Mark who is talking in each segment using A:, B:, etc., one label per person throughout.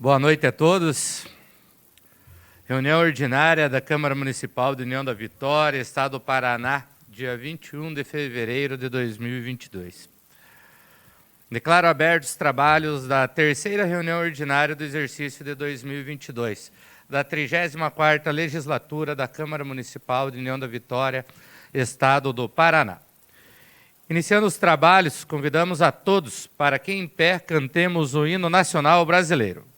A: Boa noite a todos. Reunião ordinária da Câmara Municipal de União da Vitória, Estado do Paraná, dia 21 de fevereiro de 2022. Declaro abertos os trabalhos da terceira reunião ordinária do exercício de 2022, da 34ª Legislatura da Câmara Municipal de União da Vitória, Estado do Paraná. Iniciando os trabalhos, convidamos a todos para que em pé cantemos o hino nacional brasileiro.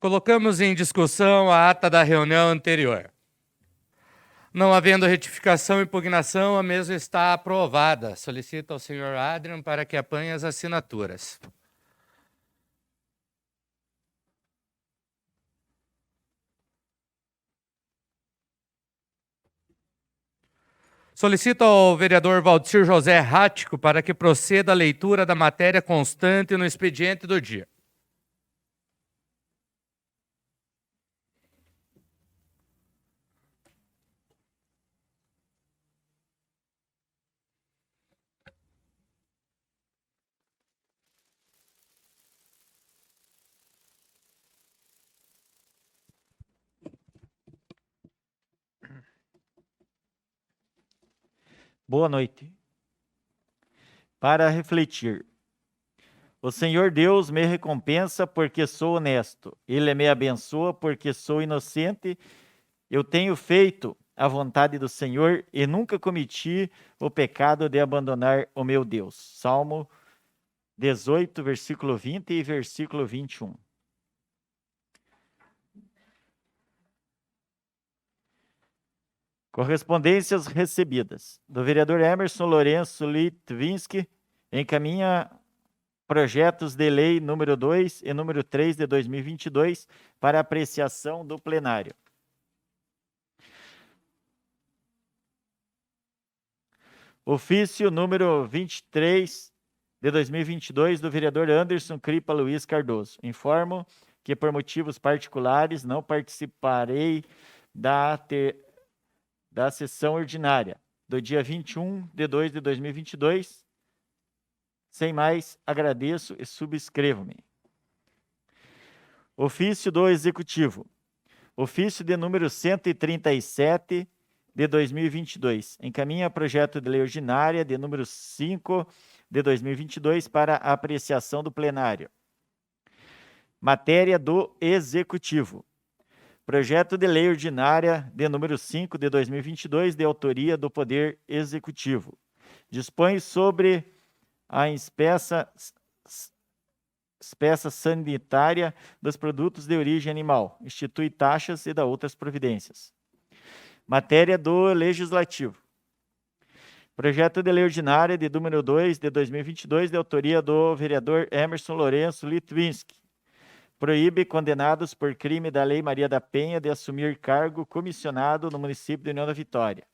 A: Colocamos em discussão a ata da reunião anterior. Não havendo retificação e impugnação, a mesma está aprovada. Solicito ao senhor Adrian para que apanhe as assinaturas. Solicito ao vereador Valdecir José Rático para que proceda a leitura da matéria constante no expediente do dia.
B: Boa noite. Para refletir. O Senhor Deus me recompensa porque sou honesto. Ele me abençoa porque sou inocente. Eu tenho feito a vontade do Senhor e nunca cometi o pecado de abandonar o meu Deus. Salmo 18, versículo 20 e versículo 21. Correspondências recebidas. Do vereador Emerson Lourenço Litvinsky, encaminha projetos de lei número 2 e número 3 de 2022 para apreciação do plenário. Ofício número 23 de 2022 do vereador Anderson Cripa Luiz Cardoso. Informo que por motivos particulares não participarei da sessão ordinária do dia 21 de 2 de 2022. Sem mais, agradeço e subscrevo-me. Ofício do Executivo. Ofício de número 137 de 2022. Encaminha projeto de lei ordinária de número 5 de 2022 para apreciação do plenário. Matéria do Executivo. Projeto de lei ordinária de número 5 de 2022, de autoria do Poder Executivo. Dispõe sobre a espécie sanitária dos produtos de origem animal, institui taxas e dá outras providências. Matéria do Legislativo. Projeto de lei ordinária de número 2 de 2022, de autoria do vereador Emerson Lourenço Litvinsky. Proíbe condenados por crime da Lei Maria da Penha de assumir cargo comissionado no município de União da Vitória.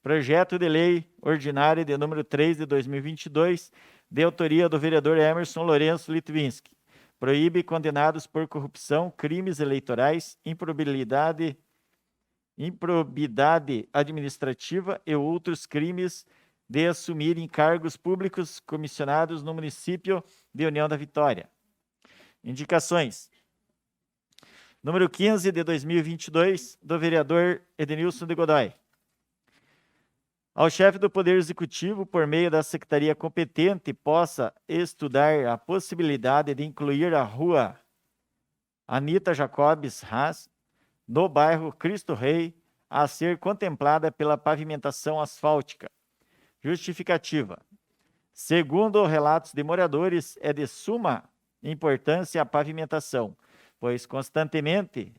B: Projeto de lei ordinária de número 3 de 2022, de autoria do vereador Emerson Lourenço Litvinsky. Proíbe condenados por corrupção, crimes eleitorais, improbidade administrativa e outros crimes de assumirem cargos públicos comissionados no município de União da Vitória. Indicações. Número 15 de 2022, do vereador Edenilson de Godoy. Ao chefe do Poder Executivo, por meio da secretaria competente, possa estudar a possibilidade de incluir a rua Anita Jacobs Haas, no bairro Cristo Rei, a ser contemplada pela pavimentação asfáltica. Justificativa. Segundo relatos de moradores, é de suma importância a pavimentação, pois constantemente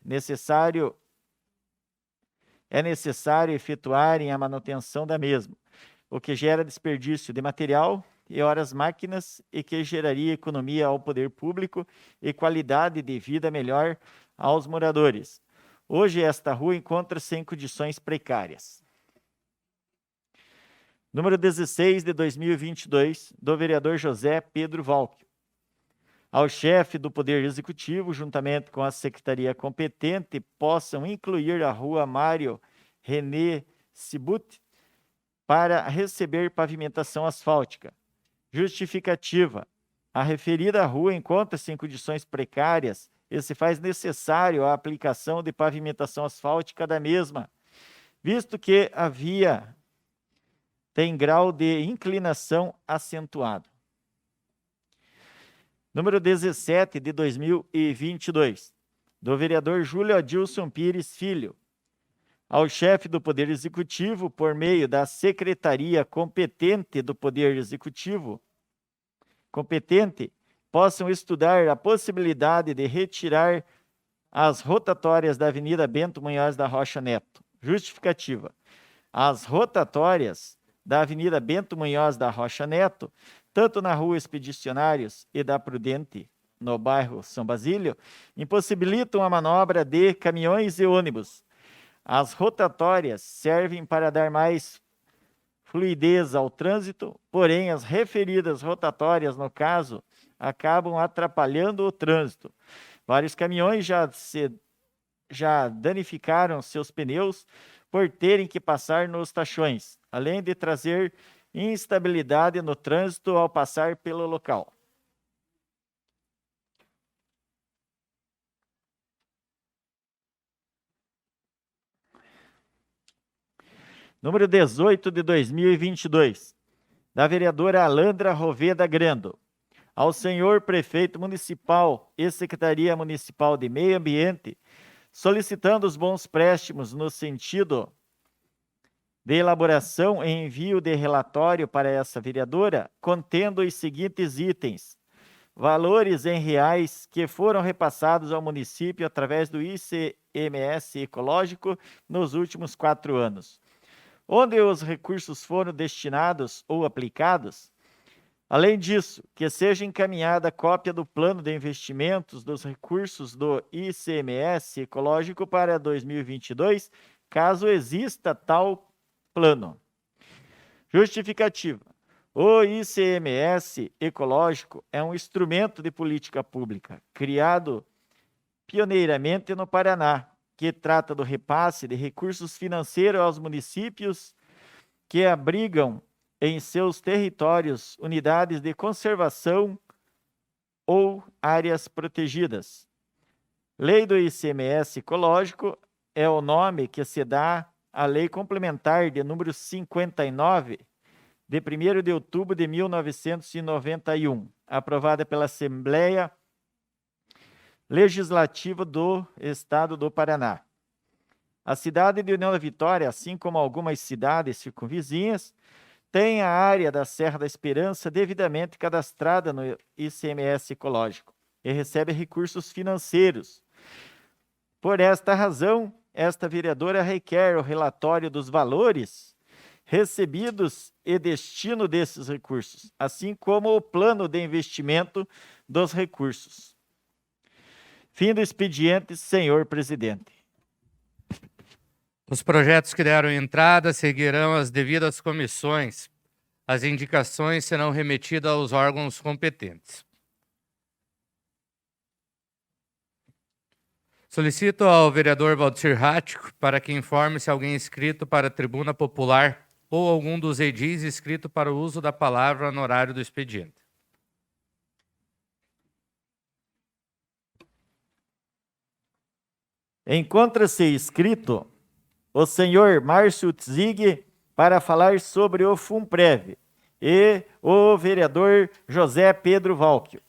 B: é necessário efetuarem a manutenção da mesma, o que gera desperdício de material e horas máquinas e que geraria economia ao poder público e qualidade de vida melhor aos moradores. Hoje esta rua encontra-se em condições precárias. Número 16 de 2022, do vereador José Pedro Valque. Ao chefe do Poder Executivo, juntamente com a secretaria competente, possam incluir a rua Mário René Cibut para receber pavimentação asfáltica. Justificativa. A referida rua encontra-se em condições precárias e se faz necessário a aplicação de pavimentação asfáltica da mesma, visto que a via tem grau de inclinação acentuado. Número 17 de 2022, do vereador Júlio Adilson Pires Filho. Ao chefe do Poder Executivo, por meio da secretaria competente do Poder Executivo, possam estudar a possibilidade de retirar as rotatórias da Avenida Bento Munhoz da Rocha Neto. Justificativa. As rotatórias da Avenida Bento Munhoz da Rocha Neto, tanto na Rua Expedicionários e da Prudente, no bairro São Basílio, impossibilitam a manobra de caminhões e ônibus. As rotatórias servem para dar mais fluidez ao trânsito, porém as referidas rotatórias, no caso, acabam atrapalhando o trânsito. Vários caminhões já danificaram seus pneus por terem que passar nos tachões, além de trazer instabilidade no trânsito ao passar pelo local. Número 18 de 2022, da vereadora Alandra Roveda Grando. Ao senhor prefeito municipal e Secretaria Municipal de Meio Ambiente, solicitando os bons préstimos no sentido de elaboração e envio de relatório para essa vereadora, contendo os seguintes itens: valores em reais que foram repassados ao município através do ICMS ecológico nos últimos 4 anos, onde os recursos foram destinados ou aplicados. Além disso, que seja encaminhada cópia do plano de investimentos dos recursos do ICMS ecológico para 2022, caso exista tal plano. Justificativa. O ICMS ecológico é um instrumento de política pública criado pioneiramente no Paraná, que trata do repasse de recursos financeiros aos municípios que abrigam em seus territórios unidades de conservação ou áreas protegidas. Lei do ICMS ecológico é o nome que se dá à Lei Complementar de número 59, de 1º de outubro de 1991, aprovada pela Assembleia Legislativa do Estado do Paraná. A cidade de União da Vitória, assim como algumas cidades circunvizinhas, tem a área da Serra da Esperança devidamente cadastrada no ICMS ecológico e recebe recursos financeiros. Por esta razão, esta vereadora requer o relatório dos valores recebidos e destino desses recursos, assim como o plano de investimento dos recursos. Fim do expediente, senhor presidente.
A: Os projetos que deram entrada seguirão as devidas comissões. As indicações serão remetidas aos órgãos competentes. Solicito ao vereador Valdecir Rático para que informe se alguém inscrito para a tribuna popular ou algum dos edis inscrito para o uso da palavra no horário do expediente.
B: Encontra-se inscrito o senhor Márcio Tzig para falar sobre o FUNPREV e o vereador José Pedro Valquio.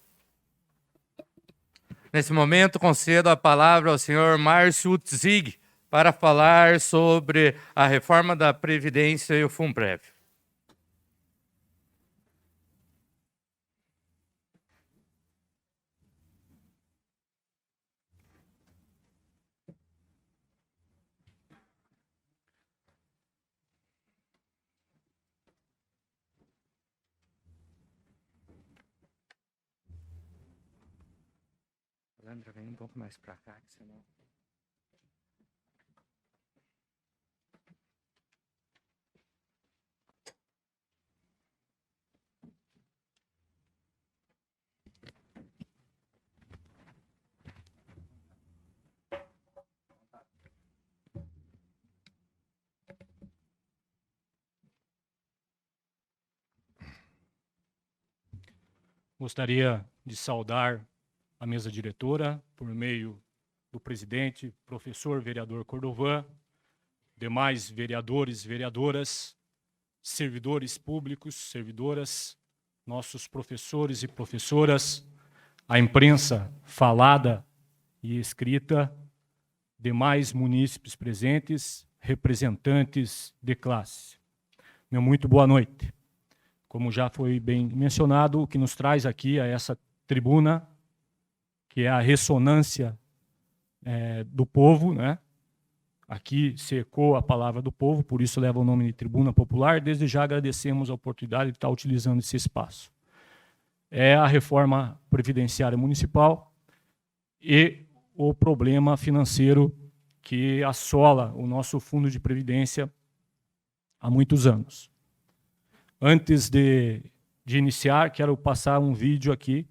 A: Nesse momento, concedo a palavra ao senhor Márcio Tzig para falar sobre a reforma da Previdência e o FUNPREV. Leandra, vem um pouco mais para cá, que senão...
C: Gostaria de saudar a mesa diretora, por meio do presidente, professor vereador Cordovan, demais vereadores, vereadoras, servidores públicos, servidoras, nossos professores e professoras, a imprensa falada e escrita, demais munícipes presentes, representantes de classe. Meu muito boa noite. Como já foi bem mencionado, o que nos traz aqui a essa tribuna, que é a ressonância do povo, né? Aqui se ecoa a palavra do povo, por isso leva o nome de Tribuna Popular. Desde já agradecemos a oportunidade de estar utilizando esse espaço. É a reforma previdenciária municipal e o problema financeiro que assola o nosso fundo de previdência há muitos anos. Antes de iniciar, quero passar um vídeo aqui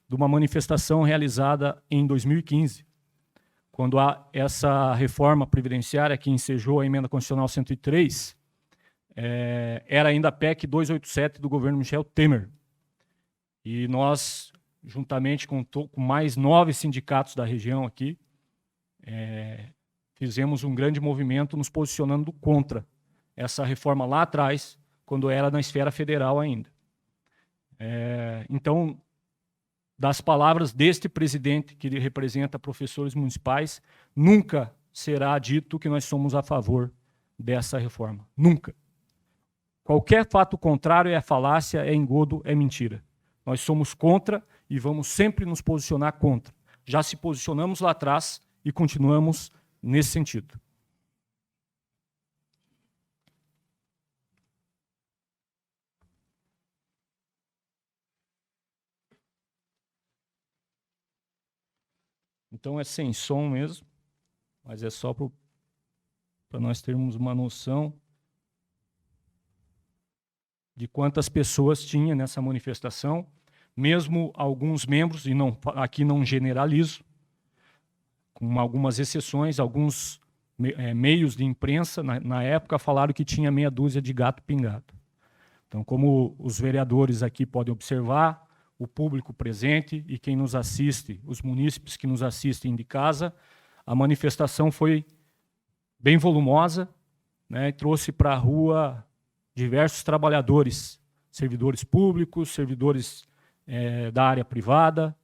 C: de uma manifestação realizada em 2015, quando essa reforma previdenciária que ensejou a Emenda Constitucional 103, era ainda a PEC 287 do governo Michel Temer. E nós, juntamente com mais 9 sindicatos da região aqui, fizemos um grande movimento nos posicionando contra essa reforma lá atrás, quando era na esfera federal ainda. Então, das palavras deste presidente, que representa professores municipais, nunca será dito que nós somos a favor dessa reforma. Nunca. Qualquer fato contrário é falácia, é engodo, é mentira. Nós somos contra e vamos sempre nos posicionar contra. Já se posicionamos lá atrás e continuamos nesse sentido. Então é sem som mesmo, mas é só para nós termos uma noção de quantas pessoas tinha nessa manifestação, mesmo alguns membros, e não, aqui não generalizo, com algumas exceções, alguns meios de imprensa, na época, falaram que tinha meia dúzia de gato pingado. Então, como os vereadores aqui podem observar, o público presente e quem nos assiste, os munícipes que nos assistem de casa, a manifestação foi bem volumosa, né, e trouxe para a rua diversos trabalhadores, servidores públicos, servidores da área privada,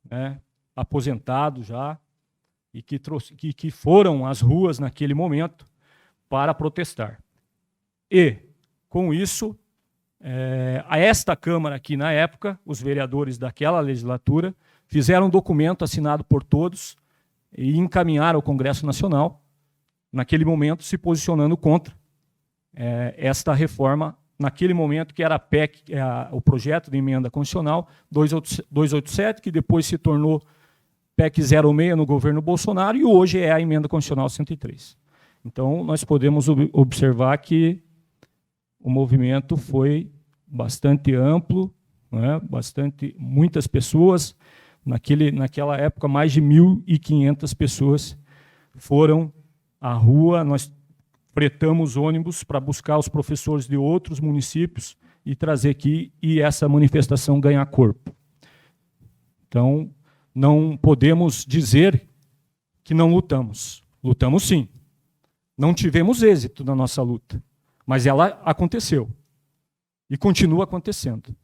C: né, aposentados já, e que foram às ruas naquele momento para protestar. E, com isso, a esta Câmara aqui na época, os vereadores daquela legislatura fizeram um documento assinado por todos e encaminharam ao Congresso Nacional, naquele momento se posicionando contra esta reforma, naquele momento que era a PEC, o projeto de emenda constitucional 287, que depois se tornou PEC 06 no governo Bolsonaro e hoje é a emenda constitucional 103. Então, nós podemos observar que o movimento foi bastante amplo, né? Muitas pessoas. Naquela época, mais de 1.500 pessoas foram à rua. Nós fretamos ônibus para buscar os professores de outros municípios e trazer aqui, e essa manifestação ganhar corpo. Então, não podemos dizer que não lutamos. Lutamos sim. Não tivemos êxito na nossa luta. Mas ela aconteceu e continua acontecendo.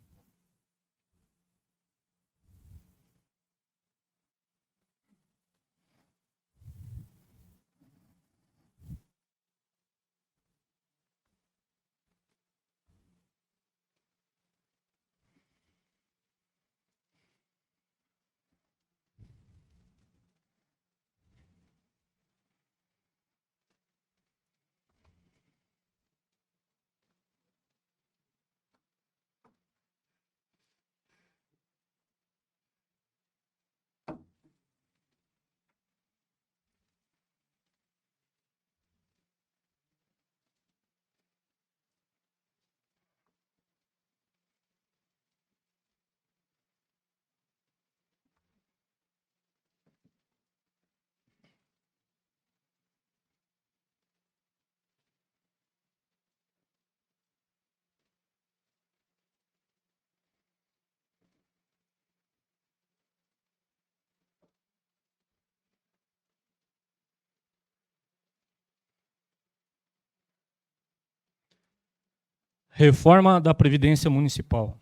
C: Reforma da Previdência Municipal.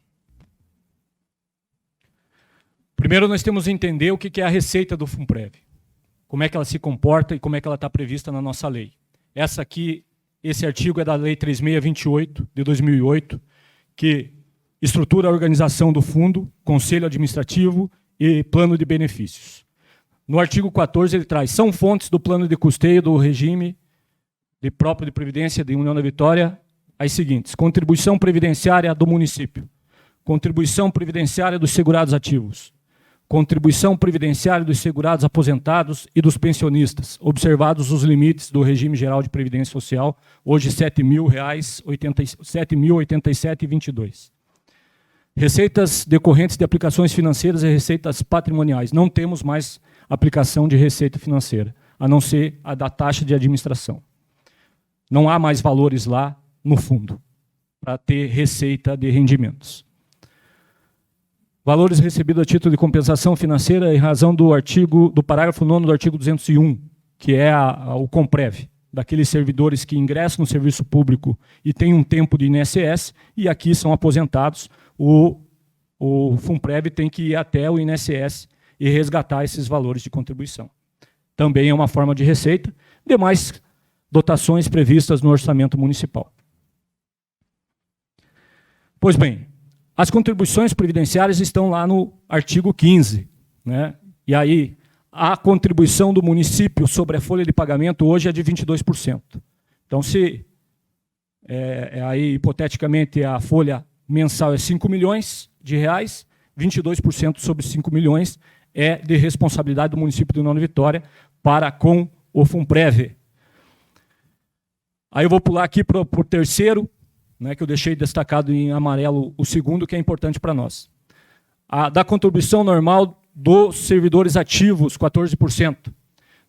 C: Primeiro, nós temos que entender o que é a receita do FUNPREV, como é que ela se comporta e como é que ela está prevista na nossa lei. Esse artigo é da Lei 3628, de 2008, que estrutura a organização do fundo, conselho administrativo e plano de benefícios. No artigo 14, ele traz, são fontes do plano de custeio do regime próprio de previdência de União da Vitória, as seguintes: contribuição previdenciária do município, contribuição previdenciária dos segurados ativos, contribuição previdenciária dos segurados aposentados e dos pensionistas, observados os limites do regime geral de previdência social, hoje R$ 7.087,22. Receitas decorrentes de aplicações financeiras e receitas patrimoniais. Não temos mais aplicação de receita financeira, a não ser a da taxa de administração. Não há mais valores lá no fundo, para ter receita de rendimentos. Valores recebidos a título de compensação financeira em razão do parágrafo 9º do artigo 201, que é o COMPREV, daqueles servidores que ingressam no serviço público e têm um tempo de INSS, e aqui são aposentados. O FUNPREV tem que ir até o INSS e resgatar esses valores de contribuição. Também é uma forma de receita. Demais dotações previstas no orçamento municipal. Pois bem, as contribuições previdenciárias estão lá no artigo 15, né? E aí, a contribuição do município sobre a folha de pagamento hoje é de 22%. Então, se aí, hipoteticamente, a folha mensal é 5 milhões de reais, 22% sobre 5 milhões é de responsabilidade do município de União da Vitória para com o FUNPREV. Aí eu vou pular aqui para o terceiro, né, que eu deixei destacado em amarelo, o segundo, que é importante para nós. Da contribuição normal dos servidores ativos, 14%.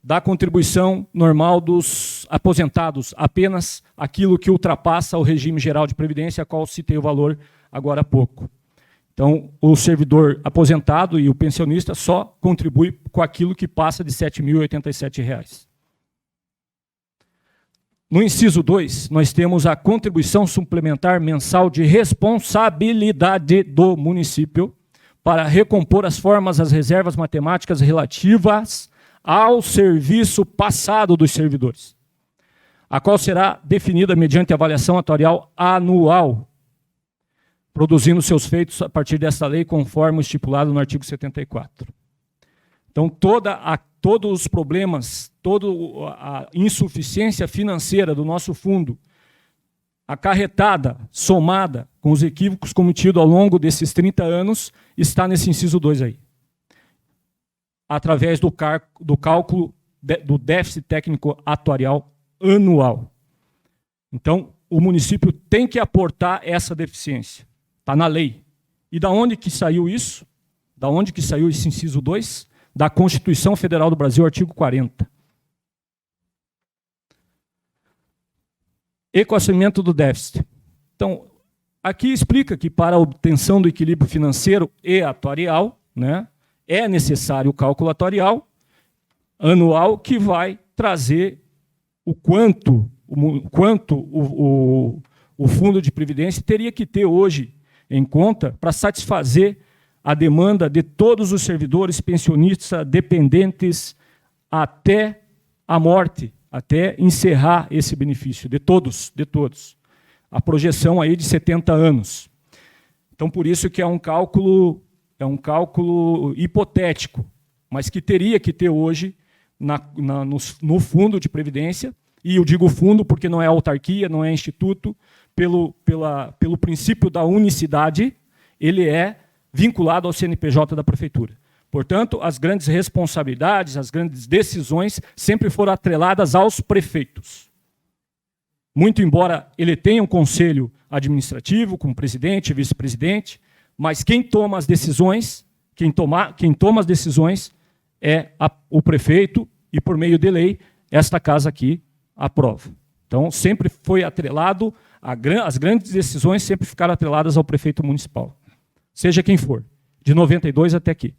C: Da contribuição normal dos aposentados, apenas aquilo que ultrapassa o regime geral de previdência, a qual citei o valor agora há pouco. Então, o servidor aposentado e o pensionista só contribui com aquilo que passa de R$ 7.087. No inciso 2, nós temos a contribuição suplementar mensal de responsabilidade do município para recompor as formas das reservas matemáticas relativas ao serviço passado dos servidores, a qual será definida mediante avaliação atuarial anual, produzindo seus feitos a partir desta lei, conforme estipulado no artigo 74. Então, todos os problemas, toda a insuficiência financeira do nosso fundo, acarretada, somada com os equívocos cometidos ao longo desses 30 anos, está nesse inciso 2 aí. Através do cálculo do déficit técnico atuarial anual. Então, o município tem que aportar essa deficiência. Está na lei. E da onde que saiu isso? Da onde que saiu esse inciso 2? Da Constituição Federal do Brasil, artigo 40. Equacionamento do déficit. Então, aqui explica que para a obtenção do equilíbrio financeiro e atuarial, né, é necessário o cálculo atuarial anual que vai trazer o quanto o fundo de previdência teria que ter hoje em conta para satisfazer a demanda de todos os servidores, pensionistas, dependentes, até a morte, até encerrar esse benefício, de todos. A projeção aí de 70 anos. Então, por isso que é um cálculo hipotético, mas que teria que ter hoje no fundo de previdência, e eu digo fundo porque não é autarquia, não é instituto, pelo princípio da unicidade, ele é vinculado ao CNPJ da prefeitura. Portanto, as grandes responsabilidades, as grandes decisões sempre foram atreladas aos prefeitos. Muito embora ele tenha um conselho administrativo, com presidente e vice-presidente, mas quem toma as decisões, é o prefeito, e por meio de lei, esta casa aqui aprova. Então, sempre foi atrelado, as grandes decisões sempre ficaram atreladas ao prefeito municipal. Seja quem for, de 92 até aqui.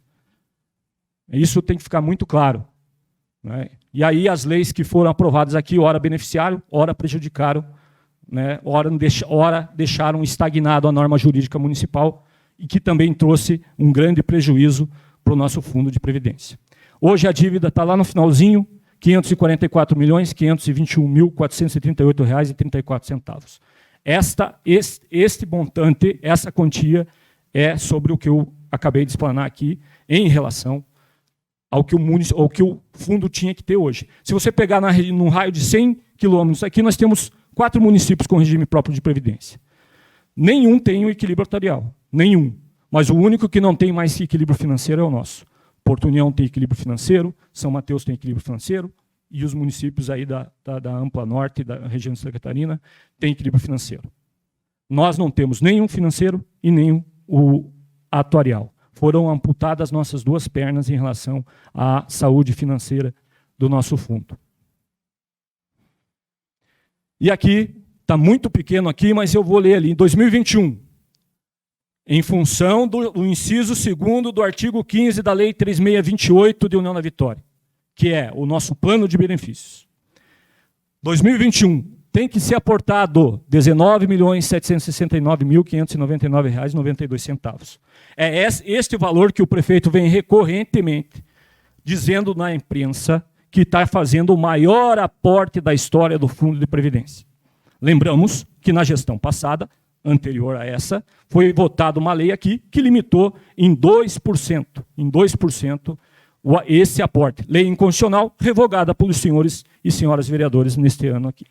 C: Isso tem que ficar muito claro, né? E aí as leis que foram aprovadas aqui, ora beneficiaram, ora prejudicaram, né? ora deixaram estagnado a norma jurídica municipal, e que também trouxe um grande prejuízo para o nosso fundo de previdência. Hoje a dívida está lá no finalzinho, R$ 544.521.438,34. Este montante, essa quantia, é sobre o que eu acabei de explanar aqui, em relação ao que o fundo tinha que ter hoje. Se você pegar num raio de 100 quilômetros, aqui nós temos 4 municípios com regime próprio de previdência. Nenhum tem o equilíbrio atuarial, nenhum. Mas o único que não tem mais equilíbrio financeiro é o nosso. Porto União tem equilíbrio financeiro, São Mateus tem equilíbrio financeiro, e os municípios aí da Ampla Norte, da região de Santa Catarina, têm equilíbrio financeiro. Nós não temos nenhum financeiro e nenhum o atuarial. Foram amputadas nossas duas pernas em relação à saúde financeira do nosso fundo. E aqui, está muito pequeno aqui, mas eu vou ler ali. Em 2021, em função do inciso 2º do artigo 15 da Lei 3628 de União da Vitória, que é o nosso plano de benefícios. 2021 tem que ser aportado R$ 19.769.599,92. É este valor que o prefeito vem recorrentemente dizendo na imprensa que está fazendo o maior aporte da história do Fundo de Previdência. Lembramos que na gestão passada, anterior a essa, foi votada uma lei aqui que limitou em 2%, esse aporte. Lei inconstitucional revogada pelos senhores e senhoras vereadores neste ano aqui.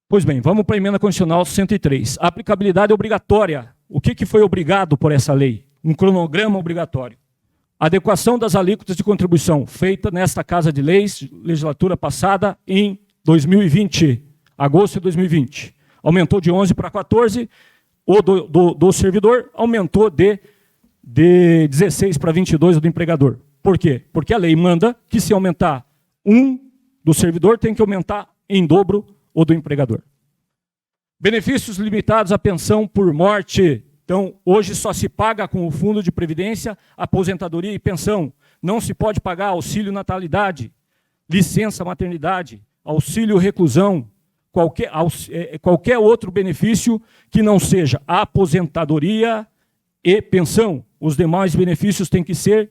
C: Pois bem, vamos para a emenda constitucional 103. A aplicabilidade obrigatória. O que foi obrigado por essa lei? Um cronograma obrigatório. Adequação das alíquotas de contribuição, feita nesta Casa de Leis, legislatura passada, em 2020, agosto de 2020. Aumentou de 11 para 14, o do servidor aumentou de 16 para 22 do empregador. Por quê? Porque a lei manda que se aumentar um do servidor, tem que aumentar em dobro o do empregador. Benefícios limitados à pensão por morte. Então, hoje só se paga com o Fundo de Previdência, aposentadoria e pensão. Não se pode pagar auxílio natalidade, licença maternidade, auxílio reclusão, qualquer outro benefício que não seja aposentadoria e pensão. Os demais benefícios têm que ser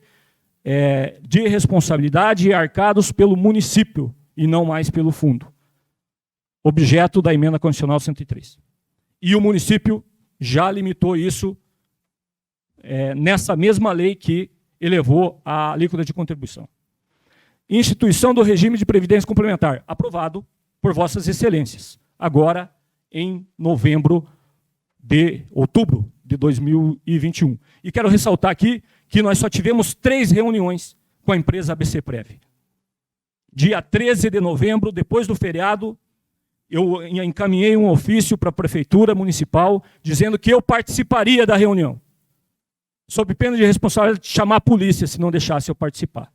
C: de responsabilidade e arcados pelo município e não mais pelo fundo. Objeto da emenda constitucional 103. E o município já limitou isso nessa mesma lei que elevou a alíquota de contribuição. Instituição do regime de previdência complementar, aprovado por vossas excelências, agora em outubro de 2021. E quero ressaltar aqui que nós só tivemos 3 reuniões com a empresa ABCPrev. Dia 13 de novembro, depois do feriado, eu encaminhei um ofício para a Prefeitura Municipal dizendo que eu participaria da reunião, sob pena de responsabilidade de chamar a polícia se não deixasse eu participar.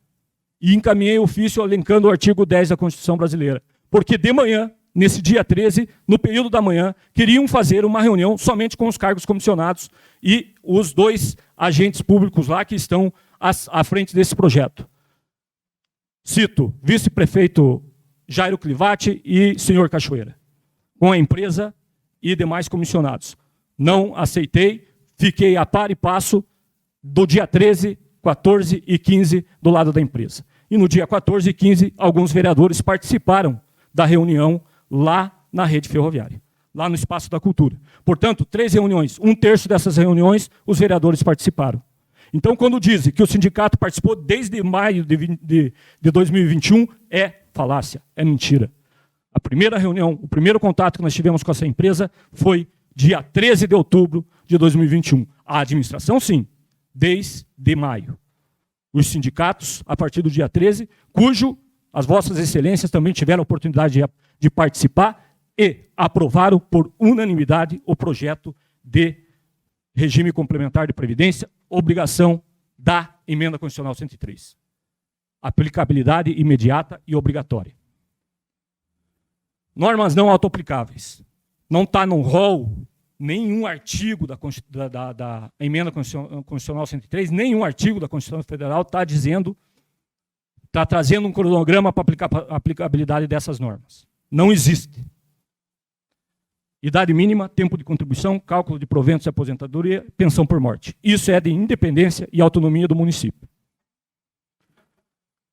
C: E encaminhei o ofício elencando o artigo 10 da Constituição Brasileira, porque de manhã, nesse dia 13, no período da manhã, queriam fazer uma reunião somente com os cargos comissionados e os 2 agentes públicos lá que estão à frente desse projeto. Cito, vice-prefeito Jairo Clivati e senhor Cachoeira, com a empresa e demais comissionados. Não aceitei, fiquei a par e passo do dia 13, 14 e 15 do lado da empresa. E no dia 14 e 15, alguns vereadores participaram da reunião lá na rede ferroviária, lá no Espaço da Cultura. Portanto, 3 reuniões, 1/3 dessas reuniões, os vereadores participaram. Então, quando dizem que o sindicato participou desde maio de 2021, é falácia, é mentira. A primeira reunião, o primeiro contato que nós tivemos com essa empresa foi dia 13 de outubro de 2021. A administração, sim, desde maio. Os sindicatos, a partir do dia 13, cujo as vossas excelências também tiveram a oportunidade de participar e aprovaram por unanimidade o projeto de regime complementar de previdência, obrigação da emenda constitucional 103. Aplicabilidade imediata e obrigatória. Normas não autoaplicáveis. Não está no rol nenhum artigo da emenda constitucional 103, nenhum artigo da Constituição Federal está trazendo um cronograma para a aplicabilidade dessas normas. Não existe. Idade mínima, tempo de contribuição, cálculo de proventos de aposentadoria, pensão por morte. Isso é de independência e autonomia do município.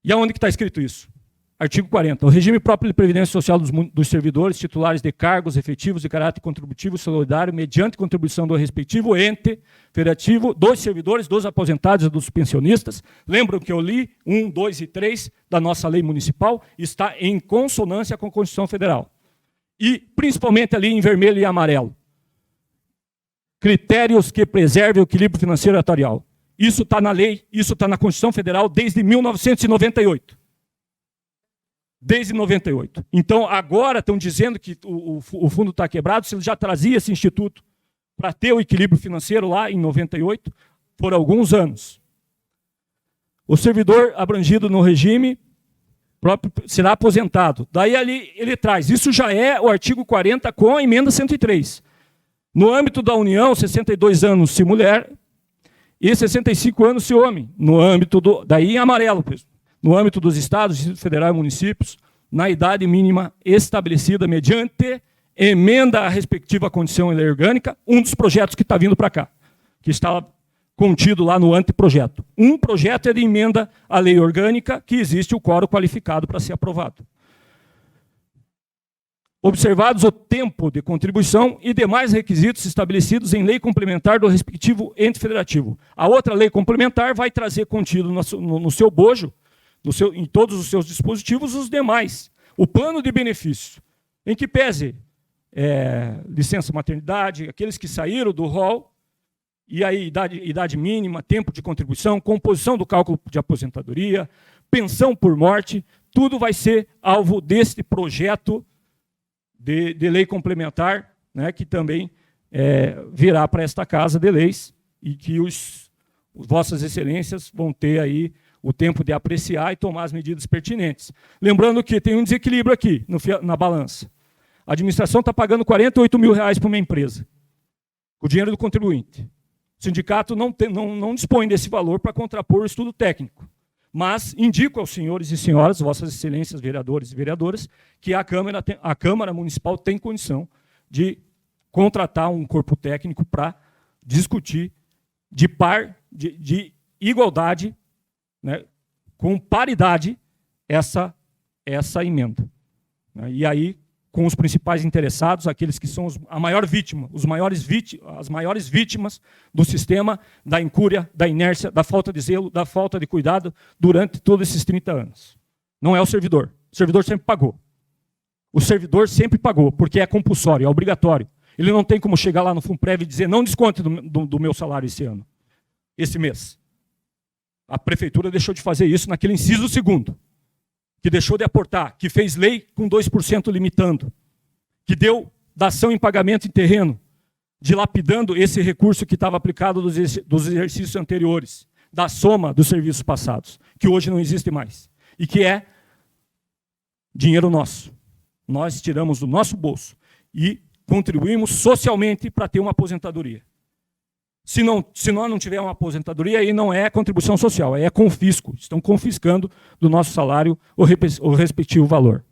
C: E aonde que está escrito isso? Artigo 40. O regime próprio de previdência social dos servidores titulares de cargos efetivos de caráter contributivo solidário mediante contribuição do respectivo ente federativo, dos servidores, dos aposentados e dos pensionistas. Lembram que eu li 1, 2 e 3 da nossa lei municipal, está em consonância com a Constituição Federal. E, principalmente ali em vermelho e amarelo, critérios que preservem o equilíbrio financeiro e atuarial. Isso está na lei, isso está na Constituição Federal desde 1998. Desde 98. Então, agora estão dizendo que o fundo está quebrado, se ele já trazia esse instituto para ter o equilíbrio financeiro lá em 98, por alguns anos. O servidor abrangido no regime próprio será aposentado. Daí ali ele traz, isso já é o artigo 40 com a emenda 103. No âmbito da União, 62 anos se mulher e 65 anos se homem. No âmbito daí em amarelo, no âmbito dos estados, Distrito Federal e municípios, na idade mínima estabelecida mediante emenda à respectiva condição em lei orgânica, um dos projetos que está vindo para cá, que está contido lá no anteprojeto. Um projeto é de emenda à lei orgânica, que existe o quórum qualificado para ser aprovado. Observados o tempo de contribuição e demais requisitos estabelecidos em lei complementar do respectivo ente federativo. A outra lei complementar vai trazer contido no seu bojo, em todos os seus dispositivos, os demais. O plano de benefícios, em que pese licença maternidade, aqueles que saíram do rol, e aí idade mínima, tempo de contribuição, composição do cálculo de aposentadoria, pensão por morte, tudo vai ser alvo deste projeto de lei complementar, né, que também virá para esta Casa de Leis e que Vossas Excelências vão ter aí o tempo de apreciar e tomar as medidas pertinentes. Lembrando que tem um desequilíbrio aqui na balança. A administração está pagando R$48 mil para uma empresa, com o dinheiro do contribuinte. O sindicato não dispõe desse valor para contrapor o estudo técnico. Mas indico aos senhores e senhoras, Vossas Excelências, vereadores e vereadoras, que a Câmara Municipal tem condição de contratar um corpo técnico para discutir de igualdade, né, com paridade, essa emenda. E aí, com os principais interessados, aqueles que são as maiores vítimas do sistema, da incúria, da inércia, da falta de zelo, da falta de cuidado durante todos esses 30 anos. Não é o servidor. O servidor sempre pagou. O servidor sempre pagou, porque é compulsório, é obrigatório. Ele não tem como chegar lá no Funprev e dizer não desconte do meu salário esse mês. A prefeitura deixou de fazer isso naquele inciso 2º. Que deixou de aportar, que fez lei com 2% limitando, que deu dação em pagamento em terreno, dilapidando esse recurso que estava aplicado dos exercícios anteriores, da soma dos serviços passados, que hoje não existe mais, e que é dinheiro nosso. Nós tiramos do nosso bolso e contribuímos socialmente para ter uma aposentadoria. Se nós não tivermos uma aposentadoria, aí não é contribuição social, aí é confisco. Estão confiscando do nosso salário o respectivo valor.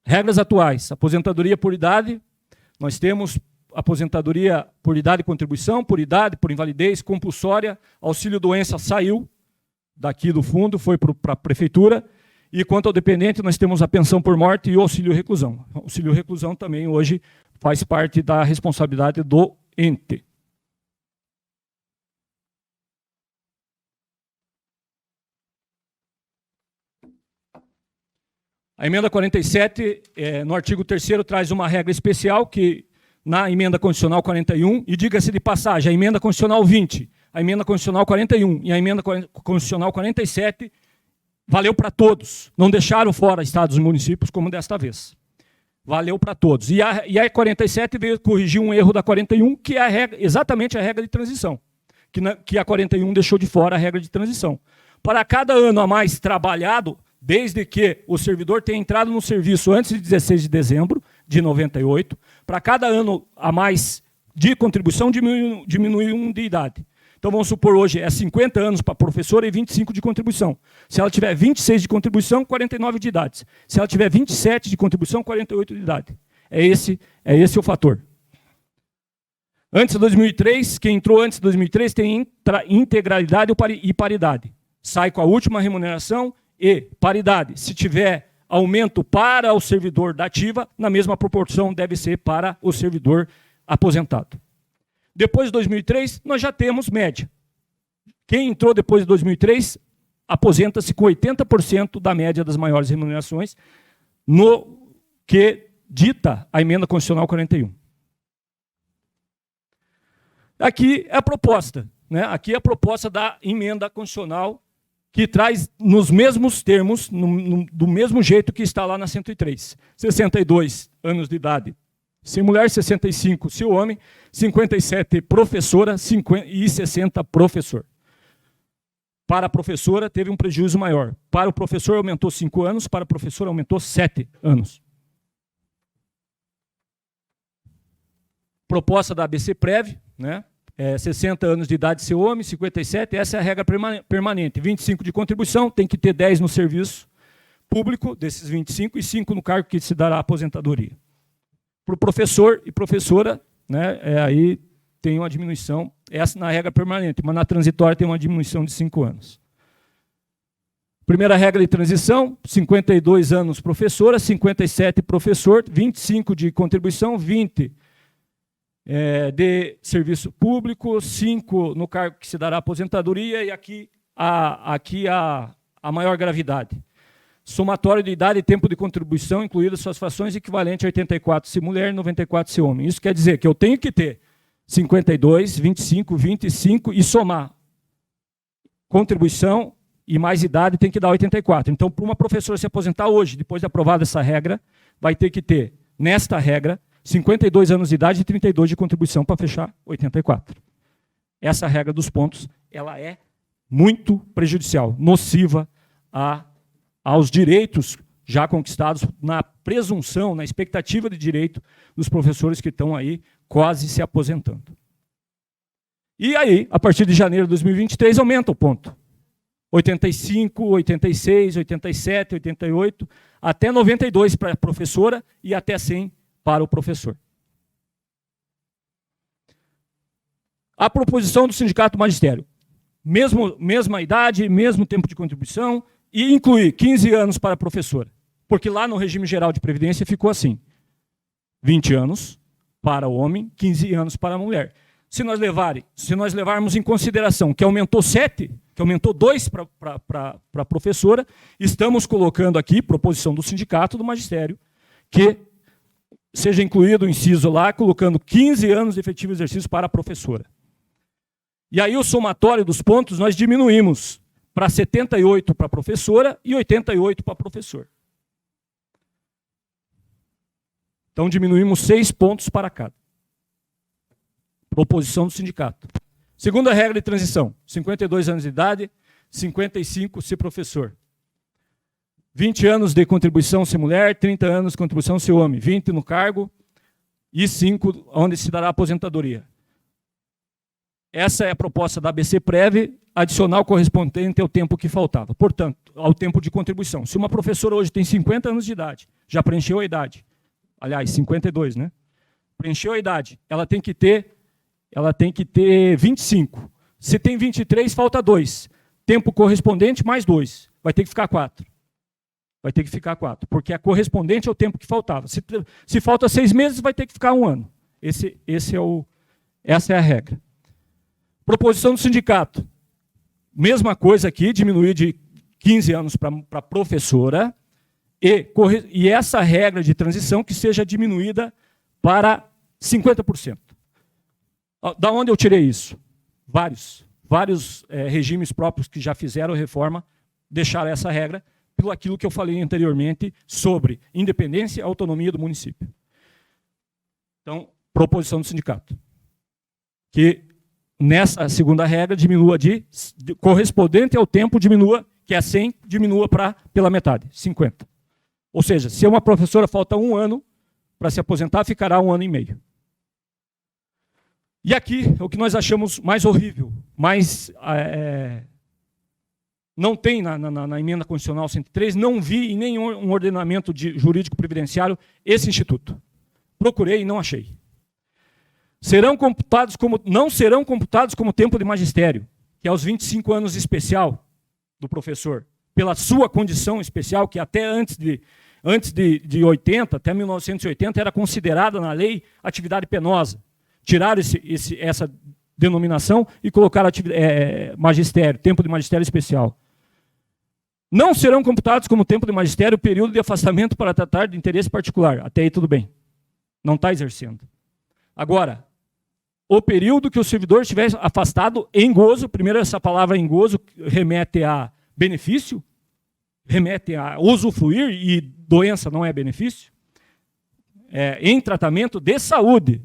C: Regras atuais. Aposentadoria por idade. Nós temos aposentadoria por idade e contribuição, por idade, por invalidez, compulsória. Auxílio-doença saiu daqui do fundo, foi para a prefeitura. E quanto ao dependente, nós temos a pensão por morte e o auxílio-reclusão. O auxílio-reclusão também hoje faz parte da responsabilidade do ente. A emenda 47, no artigo 3º, traz uma regra especial que, na emenda constitucional 41, e diga-se de passagem, a emenda constitucional 20, a emenda constitucional 41 e a emenda constitucional 47, valeu para todos. Não deixaram fora estados e municípios como desta vez. Valeu para todos. E a 47 veio corrigir um erro da 41, que é exatamente a regra de transição. Que a 41 deixou de fora a regra de transição. Para cada ano a mais trabalhado, desde que o servidor tenha entrado no serviço antes de 16 de dezembro de 98, para cada ano a mais de contribuição diminui um de idade. Então, vamos supor, hoje é 50 anos para a professora e 25 de contribuição. Se ela tiver 26 de contribuição, 49 de idade. Se ela tiver 27 de contribuição, 48 de idade. É esse o fator. Antes de 2003, quem entrou antes de 2003 tem integralidade e paridade. Sai com a última remuneração e paridade. Se tiver aumento para o servidor da ativa, na mesma proporção deve ser para o servidor aposentado. Depois de 2003, nós já temos média. Quem entrou depois de 2003, aposenta-se com 80% da média das maiores remunerações, no que dita a emenda constitucional 41. Aqui é a proposta, né? Aqui é a proposta da emenda constitucional, que traz nos mesmos termos, do mesmo jeito que está lá na 103. 62 anos de idade. Se mulher, 65. Se homem, 57 professora e 60 professor. Para a professora, teve um prejuízo maior. Para o professor, aumentou 5 anos. Para a professora, aumentou 7 anos. Proposta da ABC Prev, né? 60 anos de idade ser homem, 57, essa é a regra permanente. 25 de contribuição, tem que ter 10 no serviço público, desses 25, e 5 no cargo que se dará aposentadoria. Para o professor e professora, né, aí tem uma diminuição, essa na regra permanente, mas na transitória tem uma diminuição de 5 anos. Primeira regra de transição, 52 anos professora, 57 professor, 25 de contribuição, 20 de serviço público, 5 no cargo que se dará aposentadoria, e aqui a maior gravidade. Somatório de idade e tempo de contribuição, incluídas suas frações, equivalente a 84 se mulher e 94 se homem. Isso quer dizer que eu tenho que ter 52, 25, 25 e somar contribuição e mais idade tem que dar 84. Então, para uma professora se aposentar hoje, depois de aprovada essa regra, vai ter que ter, nesta regra, 52 anos de idade e 32 de contribuição para fechar 84. Essa regra dos pontos, ela é muito prejudicial, nociva aos direitos já conquistados na presunção, na expectativa de direito dos professores que estão aí quase se aposentando. E aí, a partir de janeiro de 2023, aumenta o ponto. 85, 86, 87, 88, até 92 para a professora e até 100 para o professor. A proposição do Sindicato do Magistério. Mesma idade, mesmo tempo de contribuição, e incluir 15 anos para a professora. Porque lá no regime geral de previdência ficou assim. 20 anos para o homem, 15 anos para a mulher. Se nós levarmos em consideração que aumentou 7, que aumentou 2 para a professora, estamos colocando aqui, proposição do Sindicato do Magistério, que seja incluído o inciso lá, colocando 15 anos de efetivo exercício para a professora. E aí o somatório dos pontos nós diminuímos para 78 para a professora e 88 para o professor. Então diminuímos 6 pontos para cada. Proposição do sindicato. Segunda regra de transição, 52 anos de idade, 55 se professor. 20 anos de contribuição se mulher, 30 anos de contribuição se homem, 20 no cargo e 5 onde se dará aposentadoria. Essa é a proposta da ABC-Prev, adicional correspondente ao tempo que faltava. Portanto, ao tempo de contribuição. Se uma professora hoje tem 50 anos de idade, já preencheu a idade, aliás, 52, né? Preencheu a idade, ela tem que ter 25. Se tem 23, falta 2. Tempo correspondente mais 2. Vai ter que ficar 4. Vai ter que ficar 4, porque é correspondente ao tempo que faltava. Se falta 6 meses, vai ter que ficar 1 ano. Essa é a regra. Proposição do sindicato. Mesma coisa aqui, diminuir de 15 anos para a professora e essa regra de transição que seja diminuída para 50%. Da onde eu tirei isso? Vários regimes próprios que já fizeram reforma deixaram essa regra pelo aquilo que eu falei anteriormente sobre independência e autonomia do município. Então, proposição do sindicato. Que nessa segunda regra diminua correspondente ao tempo, diminua, que é 100, diminua pela metade, 50. Ou seja, se uma professora falta 1 ano para se aposentar, ficará 1 ano e meio. E aqui, o que nós achamos mais horrível, não tem na emenda constitucional 103, não vi em nenhum ordenamento jurídico previdenciário esse instituto. Procurei e não achei. Não serão computados como tempo de magistério, que é os 25 anos especial do professor, pela sua condição especial, que até antes de 80, até 1980, era considerada na lei atividade penosa. Tiraram essa denominação e colocaram magistério, tempo de magistério especial. Não serão computados como tempo de magistério o período de afastamento para tratar de interesse particular. Até aí tudo bem. Não está exercendo. Agora, o período que o servidor estiver afastado em gozo, primeiro essa palavra em gozo remete a benefício, remete a usufruir, e doença não é benefício, em tratamento de saúde,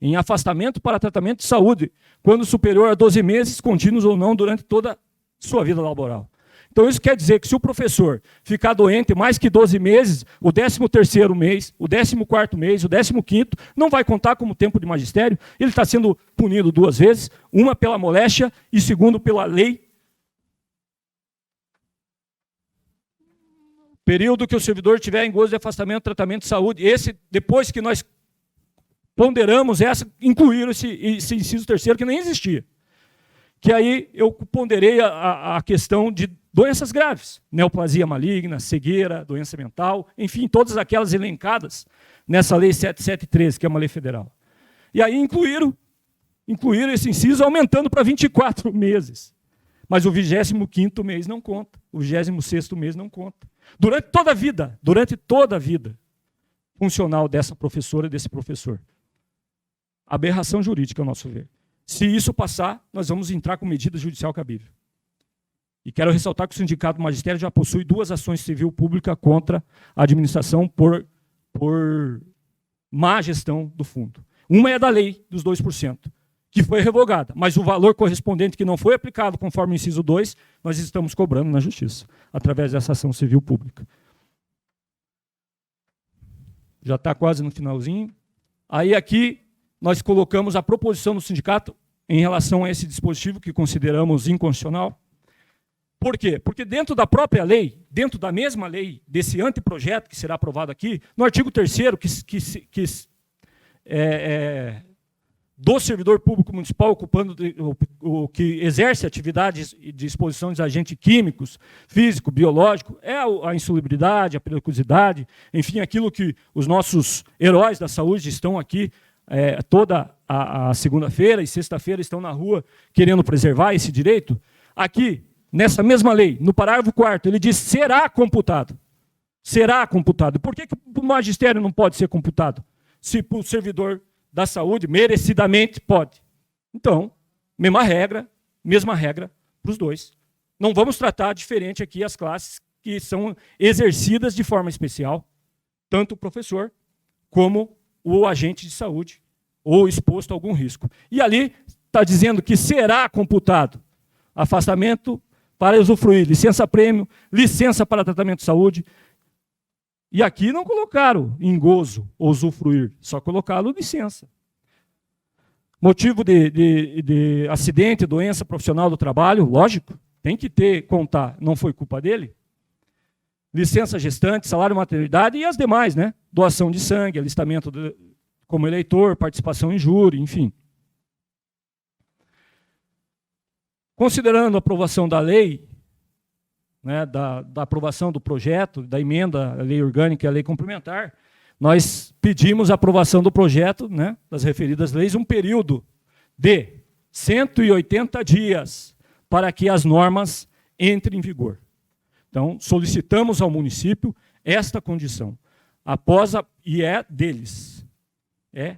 C: em afastamento para tratamento de saúde, quando superior a 12 meses, contínuos ou não, durante toda a sua vida laboral. Então, isso quer dizer que se o professor ficar doente mais que 12 meses, o 13º mês, o 14º mês, o 15º, não vai contar como tempo de magistério. Ele está sendo punido 2 vezes, uma pela moléstia e segundo pela lei. Período que o servidor tiver em gozo de afastamento, tratamento de saúde. Esse, depois que nós ponderamos incluíram esse inciso 3º que nem existia. Que aí eu ponderei a questão de doenças graves, neoplasia maligna, cegueira, doença mental, enfim, todas aquelas elencadas nessa lei 7713, que é uma lei federal. E aí incluíram esse inciso aumentando para 24 meses. Mas o 25º mês não conta, o 26º mês não conta. Durante toda a vida funcional dessa professora e desse professor. Aberração jurídica, ao nosso ver. Se isso passar, nós vamos entrar com medida judicial cabível. E quero ressaltar que o Sindicato do Magistério já possui 2 ações civil pública contra a administração por má gestão do fundo. Uma é da lei dos 2%, que foi revogada, mas o valor correspondente que não foi aplicado conforme o inciso 2, nós estamos cobrando na Justiça, através dessa ação civil pública. Já está quase no finalzinho. Aí aqui nós colocamos a proposição do sindicato em relação a esse dispositivo que consideramos inconstitucional. Por quê? Porque dentro da própria lei, dentro da mesma lei, desse anteprojeto que será aprovado aqui, no artigo 3º, do servidor público municipal ocupando o que exerce atividades de exposição de agentes químicos, físico, biológico, é a insalubridade, a periculosidade, enfim, aquilo que os nossos heróis da saúde estão aqui toda a segunda-feira e sexta-feira estão na rua querendo preservar esse direito. Aqui, nessa mesma lei, no parágrafo 4º, ele diz será computado. Será computado. Por que o magistério não pode ser computado? Se o servidor da saúde, merecidamente, pode. Então, mesma regra para os dois. Não vamos tratar diferente aqui as classes que são exercidas de forma especial, tanto o professor como o agente de saúde, ou exposto a algum risco. E ali está dizendo que será computado afastamento para usufruir, licença-prêmio, licença para tratamento de saúde. E aqui não colocaram em gozo ou usufruir, só colocaram licença. Motivo de acidente, doença profissional do trabalho, lógico, tem que contar, não foi culpa dele. Licença gestante, salário maternidade e as demais, né? Doação de sangue, alistamento como eleitor, participação em júri, enfim. Considerando a aprovação da lei, né, da aprovação do projeto, da emenda à lei orgânica e à lei complementar, nós pedimos a aprovação do projeto, né, das referidas leis, um período de 180 dias para que as normas entrem em vigor. Então, solicitamos ao município esta condição. E é deles. É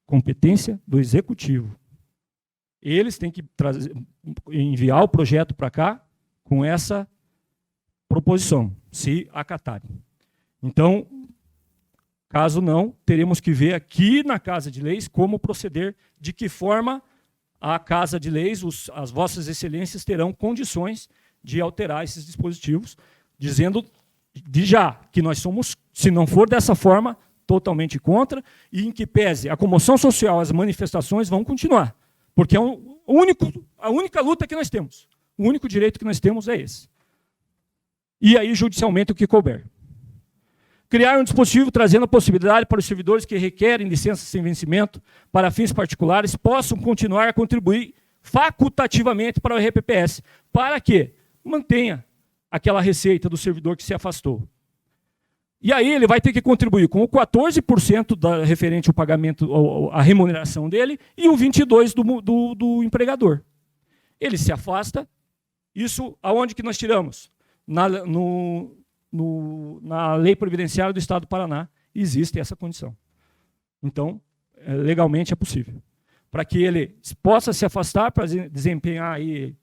C: competência do executivo. Eles têm que enviar o projeto para cá com essa proposição, se acatarem. Então, caso não, teremos que ver aqui na Casa de Leis como proceder, de que forma a Casa de Leis, as vossas excelências terão condições de alterar esses dispositivos, dizendo de já que nós somos, se não for dessa forma, totalmente contra, e em que pese a comoção social, as manifestações vão continuar, porque é a única luta que nós temos, o único direito que nós temos é esse. E aí, judicialmente, o que couber. Criar um dispositivo trazendo a possibilidade para os servidores que requerem licença sem vencimento para fins particulares possam continuar a contribuir facultativamente para o RPPS, para que mantenha aquela receita do servidor que se afastou. E aí ele vai ter que contribuir com o 14% referente ao pagamento, à remuneração dele, e o 22% do empregador. Ele se afasta, isso aonde que nós tiramos? Na lei previdenciária do Estado do Paraná, existe essa condição. Então, legalmente é possível. Para que ele possa se afastar para desempenhar aí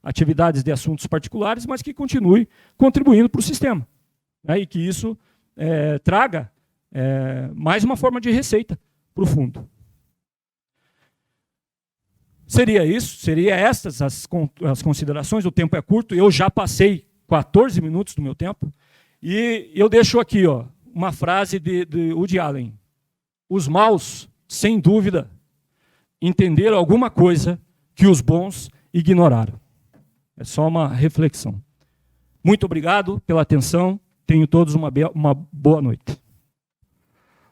C: atividades de assuntos particulares, mas que continue contribuindo para o sistema. Né? E que isso traga mais uma forma de receita para o fundo. Seria isso, seria estas as considerações, o tempo é curto, eu já passei 14 minutos do meu tempo. E eu deixo aqui uma frase de Woody Allen. Os maus, sem dúvida, entenderam alguma coisa que os bons ignoraram. É só uma reflexão. Muito obrigado pela atenção. Tenham todos uma boa noite.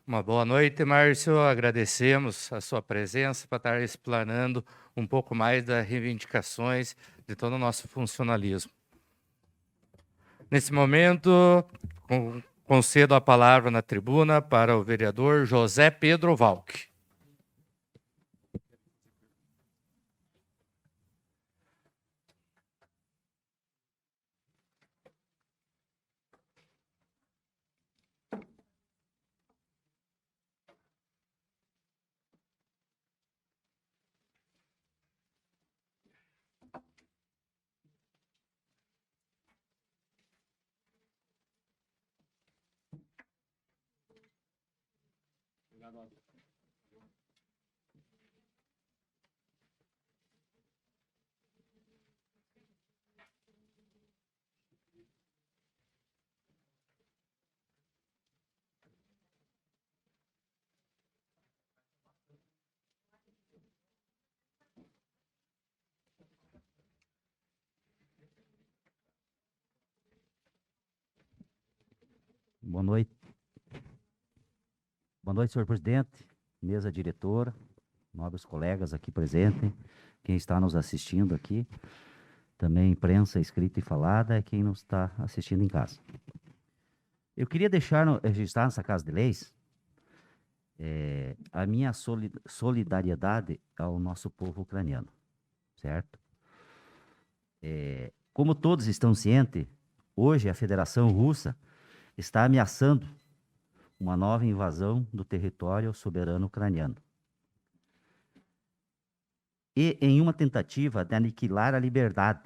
A: Uma boa noite, Márcio. Agradecemos a sua presença para estar explanando um pouco mais das reivindicações de todo o nosso funcionalismo. Nesse momento, concedo a palavra na tribuna para o vereador José Pedro Valk.
D: Boa noite. Boa noite, senhor presidente, mesa diretora, nobres colegas aqui presentes, quem está nos assistindo aqui, também imprensa escrita e falada, e quem nos está assistindo em casa. Eu queria registrar nessa Casa de Leis a minha solidariedade ao nosso povo ucraniano, certo? Como todos estão cientes, hoje a Federação Russa está ameaçando uma nova invasão do território soberano ucraniano. E em uma tentativa de aniquilar a liberdade,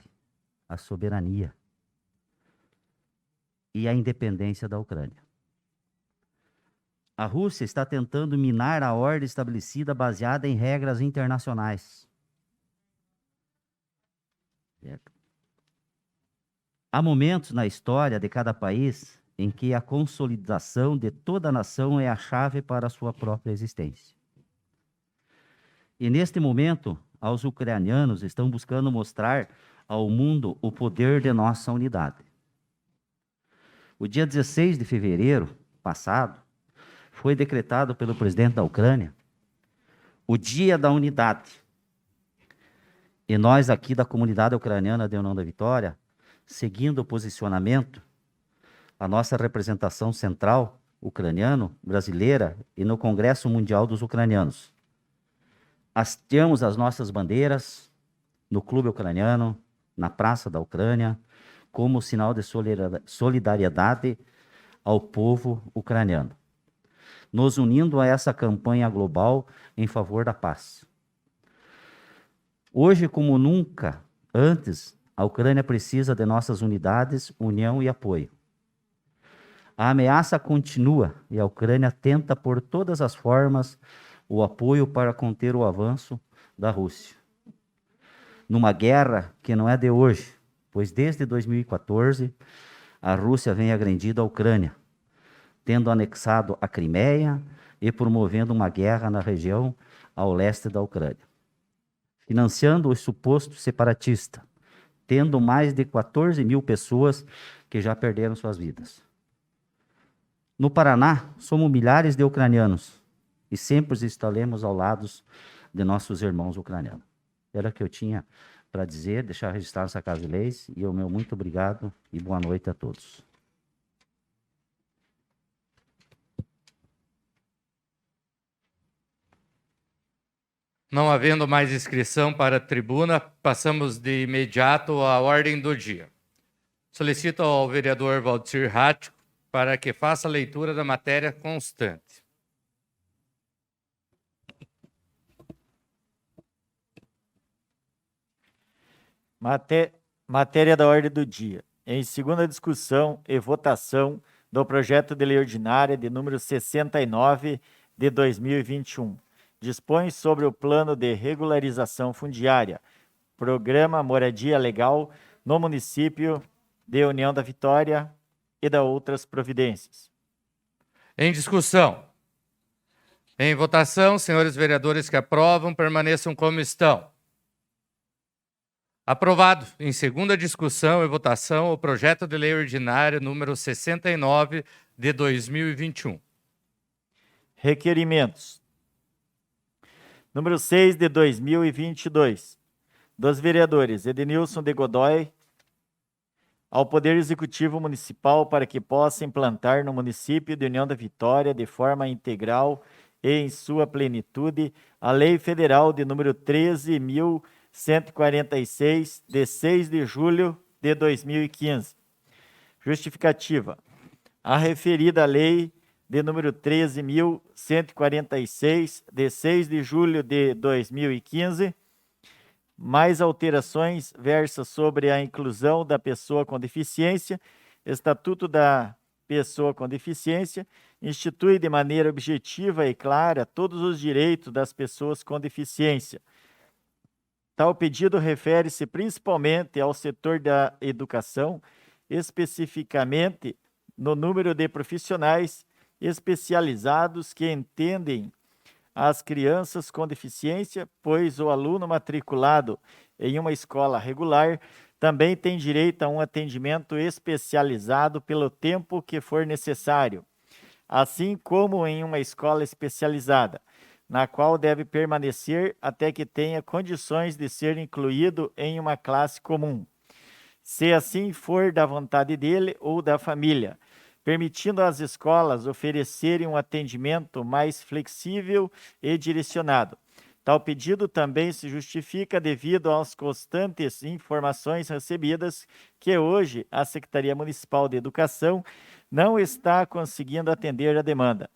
D: a soberania e a independência da Ucrânia. A Rússia está tentando minar a ordem estabelecida baseada em regras internacionais. Certo? Há momentos na história de cada país em que a consolidação de toda a nação é a chave para a sua própria existência. E neste momento, os ucranianos estão buscando mostrar ao mundo o poder de nossa unidade. O dia 16 de fevereiro passado, foi decretado pelo presidente da Ucrânia o Dia da Unidade. E nós aqui da comunidade ucraniana de União da Vitória, seguindo o posicionamento, a nossa representação central ucraniano, brasileira e no Congresso Mundial dos Ucranianos. Hasteamos as nossas bandeiras no Clube Ucraniano, na Praça da Ucrânia, como sinal de solidariedade ao povo ucraniano, nos unindo a essa campanha global em favor da paz. Hoje, como nunca antes, a Ucrânia precisa de nossas unidades, união e apoio. A ameaça continua e a Ucrânia tenta por todas as formas o apoio para conter o avanço da Rússia. Numa guerra que não é de hoje, pois desde 2014 a Rússia vem agredindo a Ucrânia, tendo anexado a Crimeia e promovendo uma guerra na região ao leste da Ucrânia, financiando o suposto separatista, tendo mais de 14 mil pessoas que já perderam suas vidas. No Paraná, somos milhares de ucranianos e sempre estaremos ao lado de nossos irmãos ucranianos. Era o que eu tinha para dizer, deixar registrado essa Casa de Leis, e o meu muito obrigado e boa noite a todos.
A: Não havendo mais inscrição para a tribuna, passamos de imediato à ordem do dia. Solicito ao vereador Valdir Rático para que faça a leitura da matéria constante.
B: Matéria da ordem do dia. Em segunda discussão e votação do projeto de lei ordinária de número 69 de 2021. Dispõe sobre o plano de regularização fundiária, programa Moradia Legal no município de União da Vitória e da outras providências.
A: Em discussão. Em votação, senhores vereadores que aprovam, permaneçam como estão. Aprovado. Em segunda discussão e votação, o projeto de lei ordinário número 69 de 2021.
B: Requerimentos. Número 6 de 2022. Dos vereadores Edenilson de Godoy, ao Poder Executivo Municipal para que possa implantar no município de União da Vitória, de forma integral e em sua plenitude, a Lei Federal de número 13.146, de 6 de julho de 2015. Justificativa. A referida lei de número 13.146, de 6 de julho de 2015, mais alterações, versa sobre a inclusão da pessoa com deficiência, Estatuto da Pessoa com Deficiência, institui de maneira objetiva e clara todos os direitos das pessoas com deficiência. Tal pedido refere-se principalmente ao setor da educação, especificamente no número de profissionais especializados que entendem as crianças com deficiência, pois o aluno matriculado em uma escola regular também tem direito a um atendimento especializado pelo tempo que for necessário, assim como em uma escola especializada, na qual deve permanecer até que tenha condições de ser incluído em uma classe comum, se assim for da vontade dele ou da família, permitindo às escolas oferecerem um atendimento mais flexível e direcionado. Tal pedido também se justifica devido às constantes informações recebidas que hoje a Secretaria Municipal de Educação não está conseguindo atender a demanda.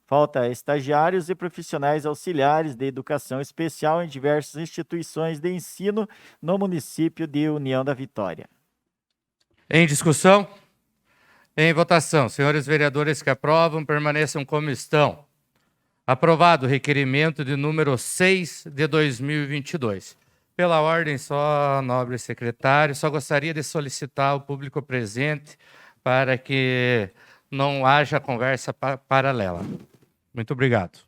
B: Falta estagiários e profissionais auxiliares de educação especial em diversas instituições de ensino no município de União da Vitória.
A: Em discussão? Em votação, senhores vereadores que aprovam, permaneçam como estão. Aprovado o requerimento de número 6 de 2022. Pela ordem, só, nobre secretário, só gostaria de solicitar ao público presente para que não haja conversa paralela. Muito obrigado.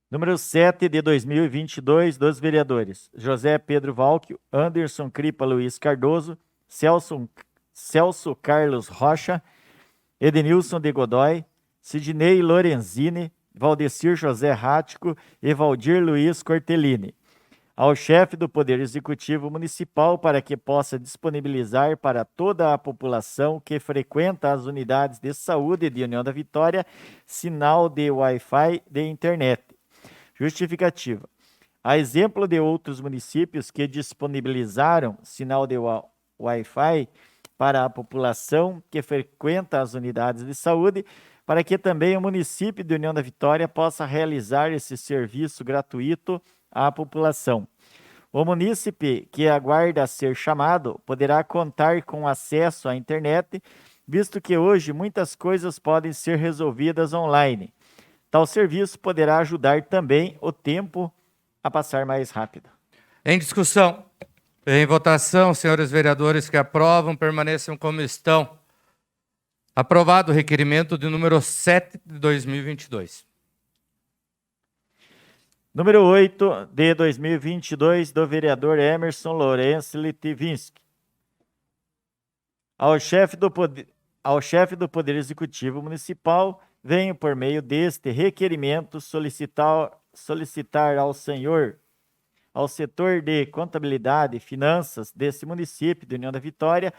B: Número 7 de 2022, dos vereadores José Pedro Valquio, Anderson Cripa Luiz Cardoso, Celso Carlos Rocha, Edenilson de Godoy, Sidney Lorenzini, Valdecir José Rático e Valdir Luiz Cortellini. Ao chefe do Poder Executivo Municipal para que possa disponibilizar para toda a população que frequenta as unidades de saúde de União da Vitória sinal de Wi-Fi de internet. Justificativa. A exemplo de outros municípios que disponibilizaram sinal de Wi-Fi para a população que frequenta as unidades de saúde, para que também o município de União da Vitória possa realizar esse serviço gratuito à população. O munícipe que aguarda ser chamado poderá contar com acesso à internet, visto que hoje muitas coisas podem ser resolvidas online. Tal serviço poderá ajudar também o tempo a passar mais rápido.
A: Em discussão. Em votação, senhores vereadores que aprovam, permaneçam como estão. Aprovado o requerimento de número 7 de 2022.
B: Número 8 de 2022, do vereador Emerson Lourenço Litivinsky. Ao chefe do Poder Executivo Municipal, venho, por meio deste requerimento, solicitar ao senhor, ao setor de contabilidade e finanças desse município de União da Vitória,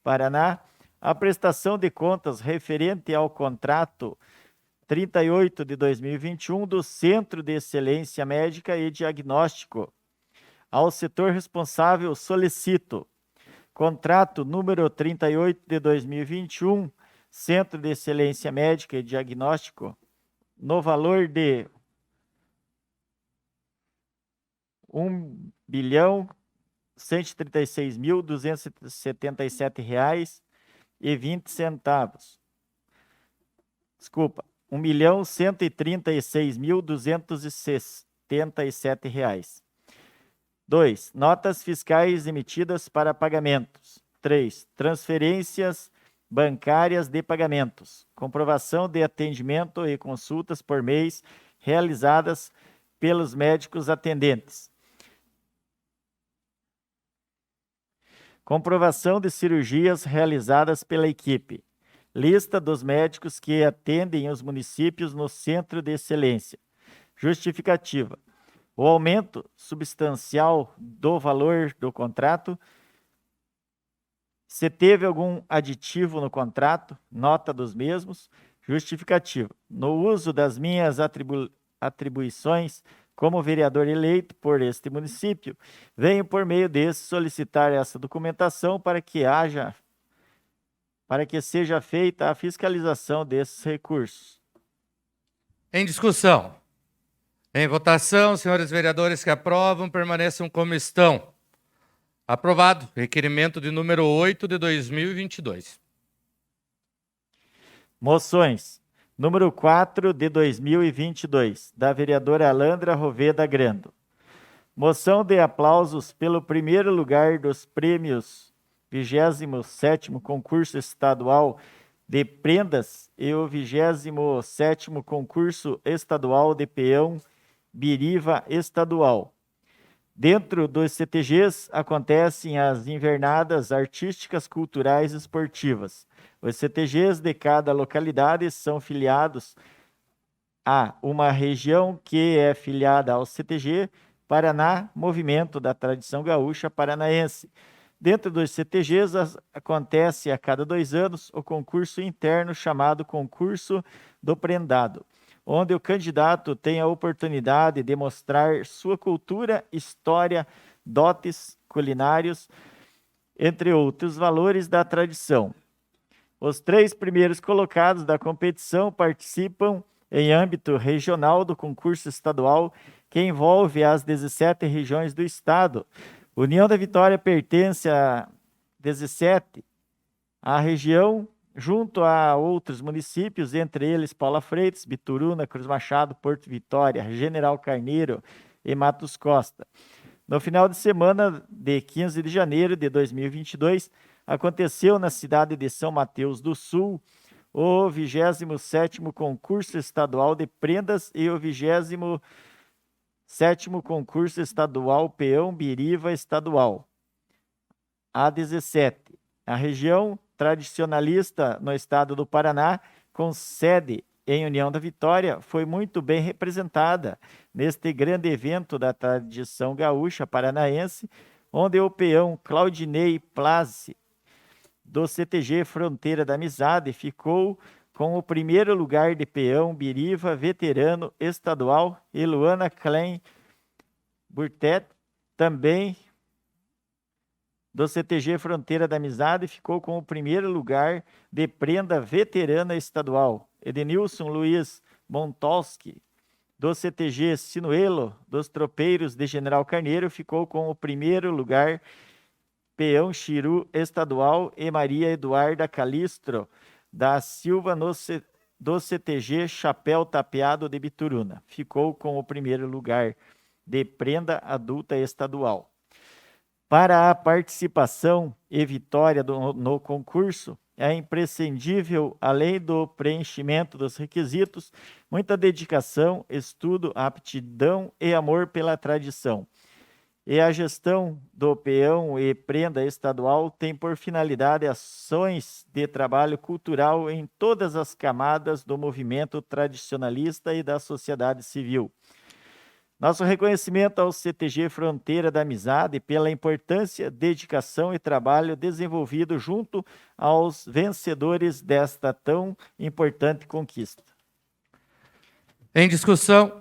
B: Paraná, a prestação de contas referente ao contrato 38 de 2021 do Centro de Excelência Médica e Diagnóstico. Ao setor responsável, solicito contrato número 38 de 2021, Centro de Excelência Médica e Diagnóstico, no valor de R$1.136.277,20. Desculpa, R$1.136.277. 2. Notas fiscais emitidas para pagamentos. 3. Transferências bancárias de pagamentos. Comprovação de atendimento e consultas por mês realizadas pelos médicos atendentes. Comprovação de cirurgias realizadas pela equipe. Lista dos médicos que atendem os municípios no Centro de Excelência. Justificativa. O aumento substancial do valor do contrato. Se teve algum aditivo no contrato, nota dos mesmos. Justificativa. No uso das minhas atribuições como vereador eleito por este município, venho por meio desse solicitar essa documentação para que seja feita a fiscalização desses recursos.
A: Em discussão. Em votação, senhores vereadores que aprovam, permaneçam como estão. Aprovado. Requerimento de número 8 de 2022.
B: Moções. Número 4 de 2022, da vereadora Alandra Roveda Grando. Moção de aplausos pelo primeiro lugar dos prêmios 27º Concurso Estadual de Prendas e o 27º Concurso Estadual de Peão Biriva Estadual. Dentro dos CTGs acontecem as invernadas artísticas, culturais e esportivas. Os CTGs de cada localidade são filiados a uma região que é filiada ao CTG Paraná, Movimento da Tradição Gaúcha Paranaense. Dentro dos CTGs acontece a cada 2 anos o concurso interno chamado Concurso do Prendado, onde o candidato tem a oportunidade de mostrar sua cultura, história, dotes culinários, entre outros valores da tradição. Os 3 primeiros colocados da competição participam em âmbito regional do concurso estadual, que envolve as 17 regiões do estado. União da Vitória pertence a 17, a região, junto a outros municípios, entre eles Paula Freitas, Bituruna, Cruz Machado, Porto Vitória, General Carneiro e Matos Costa. No final de semana de 15 de janeiro de 2022, aconteceu na cidade de São Mateus do Sul o 27º Concurso Estadual de Prendas e o 27º Concurso Estadual Peão Biriva Estadual. A 17. A região tradicionalista no estado do Paraná, com sede em União da Vitória, foi muito bem representada neste grande evento da tradição gaúcha paranaense, onde o peão Claudinei Place, do CTG Fronteira da Amizade, ficou com o primeiro lugar de peão Biriva veterano estadual, e Luana Klein Burtet, também do CTG Fronteira da Amizade, ficou com o primeiro lugar de prenda veterana estadual. Edenilson Luiz Montolski, do CTG Sinuelo dos Tropeiros de General Carneiro, ficou com o primeiro lugar peão Chiru estadual, e Maria Eduarda Calistro da Silva do CTG Chapéu Tapeado de Bituruna, ficou com o primeiro lugar de prenda adulta estadual. Para a participação e vitória no concurso, é imprescindível, além do preenchimento dos requisitos, muita dedicação, estudo, aptidão e amor pela tradição. E a gestão do peão e prenda estadual tem por finalidade ações de trabalho cultural em todas as camadas do movimento tradicionalista e da sociedade civil. Nosso reconhecimento ao CTG Fronteira da Amizade pela importância, dedicação e trabalho desenvolvido junto aos vencedores desta tão importante conquista.
A: Em discussão,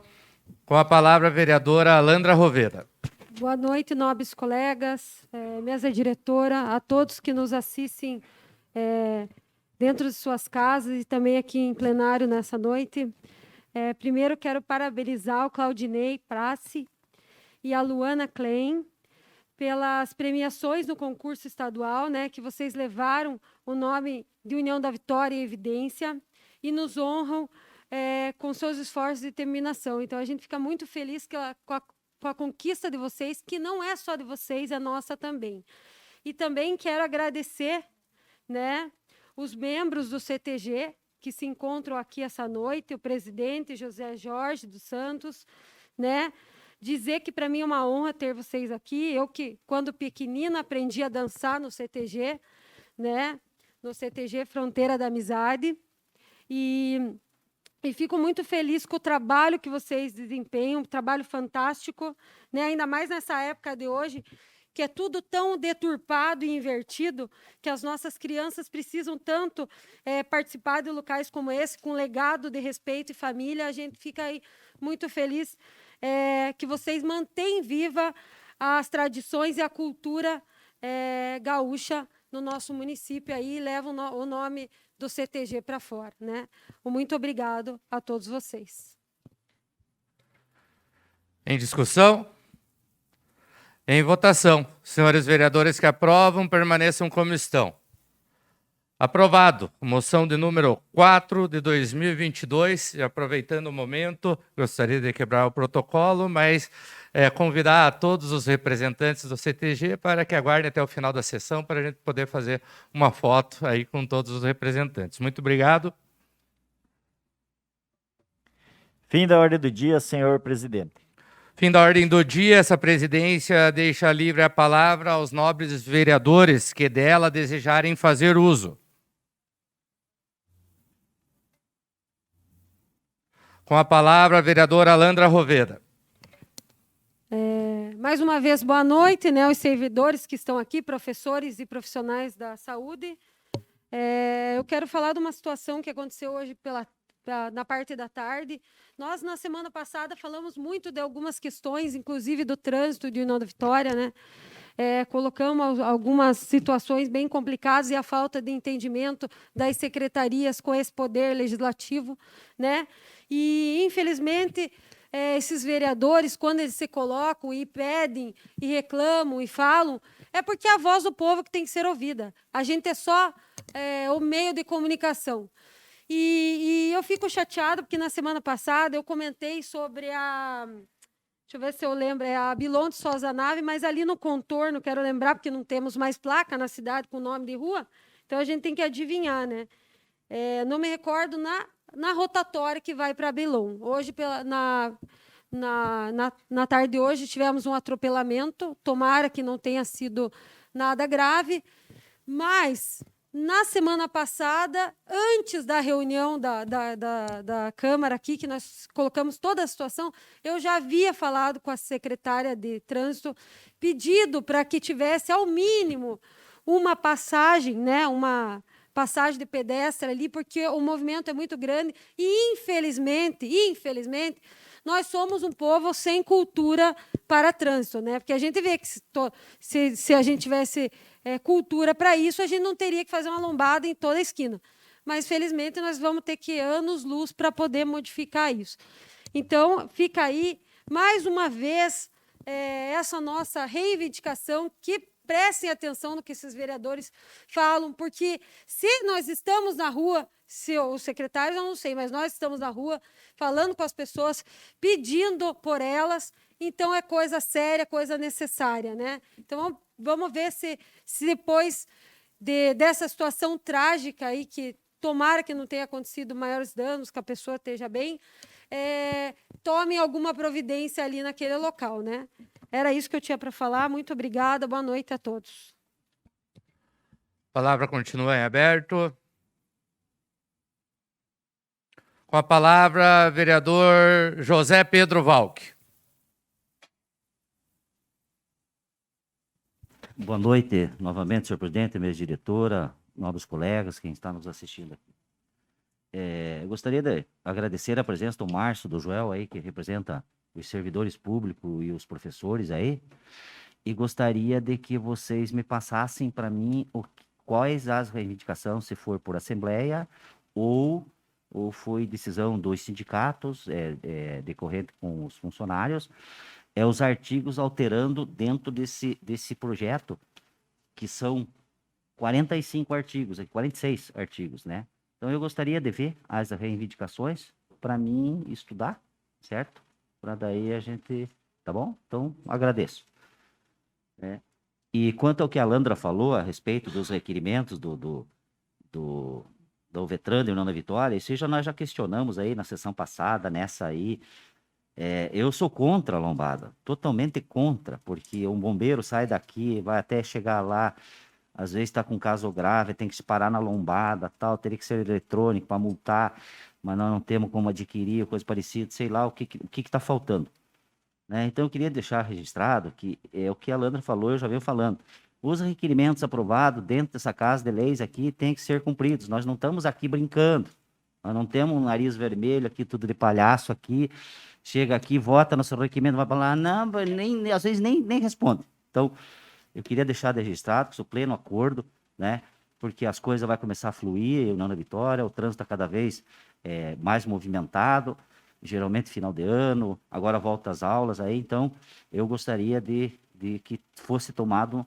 A: com a palavra a vereadora Alandra Roveda.
E: Boa noite, nobres colegas, mesa diretora, a todos que nos assistem dentro de suas casas e também aqui em plenário nessa noite. Primeiro, quero parabenizar o Claudinei Place e a Luana Klein pelas premiações no concurso estadual, que vocês levaram o nome de União da Vitória em evidência e nos honram com seus esforços e determinação. Então, a gente fica muito feliz com a conquista de vocês, que não é só de vocês, é nossa também. E também quero agradecer, né, os membros do CTG que se encontram aqui essa noite, o presidente José Jorge dos Santos, né? Dizer que para mim é uma honra ter vocês aqui. Eu que, quando pequenina, aprendi a dançar no CTG, né? No CTG Fronteira da Amizade. E fico muito feliz com o trabalho que vocês desempenham, um trabalho fantástico, né? Ainda mais nessa época de hoje, que é tudo tão deturpado e invertido, que as nossas crianças precisam tanto participar de locais como esse, com legado de respeito e família. A gente fica aí muito feliz que vocês mantêm viva as tradições e a cultura gaúcha no nosso município aí, e levam o nome do CTG para fora, né? Muito obrigado a todos vocês.
A: Em discussão? Em votação. Senhores vereadores que aprovam, permaneçam como estão. Aprovado. Moção de número 4 de 2022. E aproveitando o momento, gostaria de quebrar o protocolo, mas convidar a todos os representantes do CTG para que aguardem até o final da sessão para a gente poder fazer uma foto aí com todos os representantes. Muito obrigado.
B: Fim da ordem do dia, senhor presidente.
A: Fim da ordem do dia, essa presidência deixa livre a palavra aos nobres vereadores que dela desejarem fazer uso. Com a palavra, a vereadora Alandra Roveda.
E: Mais uma vez, boa noite, né, aos servidores que estão aqui, professores e profissionais da saúde. Eu quero falar de uma situação que aconteceu hoje na parte da tarde. Nós, na semana passada, falamos muito de algumas questões, inclusive do trânsito de União da Vitória, né? Colocamos algumas situações bem complicadas e a falta de entendimento das secretarias com esse poder legislativo, né? E, infelizmente, esses vereadores, quando eles se colocam e pedem, e reclamam, e falam, é porque é a voz do povo que tem que ser ouvida. A gente é só o meio de comunicação. E eu fico chateada, porque na semana passada eu comentei sobre deixa eu ver se eu lembro, a Bilon de Souza Nave, mas ali no contorno, quero lembrar, porque não temos mais placa na cidade com nome de rua, então a gente tem que adivinhar, né? Não me recordo na rotatória que vai para Bilon. Hoje, na tarde de hoje, tivemos um atropelamento, tomara que não tenha sido nada grave, mas na semana passada, antes da reunião da Câmara aqui, que nós colocamos toda a situação, eu já havia falado com a secretária de Trânsito, pedido para que tivesse, ao mínimo, uma passagem, né, uma passagem de pedestre ali, porque o movimento é muito grande e, infelizmente, nós somos um povo sem cultura para trânsito, né? Porque a gente vê que se a gente tivesse cultura para isso, a gente não teria que fazer uma lombada em toda a esquina. Mas, felizmente, nós vamos ter que ir anos-luz para poder modificar isso. Então, fica aí, mais uma vez, essa nossa reivindicação, que prestem atenção no que esses vereadores falam, porque se nós estamos na rua, se os secretários, eu não sei, mas nós estamos na rua, falando com as pessoas, pedindo por elas, então é coisa séria, coisa necessária, né? Então, vamos ver se depois dessa situação trágica aí, que tomara que não tenha acontecido maiores danos, que a pessoa esteja bem, tomem alguma providência ali naquele local, né? Era isso que eu tinha para falar. Muito obrigada. Boa noite a todos.
A: A palavra continua em aberto. Com a palavra, vereador José Pedro Valk.
D: Boa noite, novamente, senhor presidente, mesa diretora, nobres colegas, quem está nos assistindo aqui. Eu gostaria de agradecer a presença do Márcio, do Joel aí, que representa os servidores públicos e os professores aí, e gostaria de que vocês me passassem para mim quais as reivindicações, se for por assembleia ou foi decisão dos sindicatos decorrente com os funcionários, os artigos alterando dentro desse projeto, que são 45 artigos, 46 artigos, né? Então, eu gostaria de ver as reivindicações para mim estudar, certo? Para daí a gente tá bom? Então, agradeço. E quanto ao que a Landra falou a respeito dos requerimentos do Vetran e União da Vitória, isso nós já questionamos aí na sessão passada, nessa aí. Eu sou contra a lombada, totalmente contra, porque um bombeiro sai daqui, vai até chegar lá, às vezes está com um caso grave, tem que se parar na lombada, tal, teria que ser eletrônico para multar, mas nós não temos como adquirir, coisa parecida, sei lá o que está faltando. Né? Então, eu queria deixar registrado que é o que a Landra falou, eu já venho falando. Os requerimentos aprovados dentro dessa casa de leis aqui têm que ser cumpridos. Nós não estamos aqui brincando. Nós não temos um nariz vermelho aqui, tudo de palhaço aqui. Chega aqui, vota no seu requerimento, vai falar, não, às vezes nem responde. Então, eu queria deixar registrado, sou pleno acordo, né? Porque as coisas vão começar a fluir, União da Vitória, o trânsito está cada vez mais movimentado, geralmente final de ano, agora volta às aulas, aí, então eu gostaria de que fosse tomado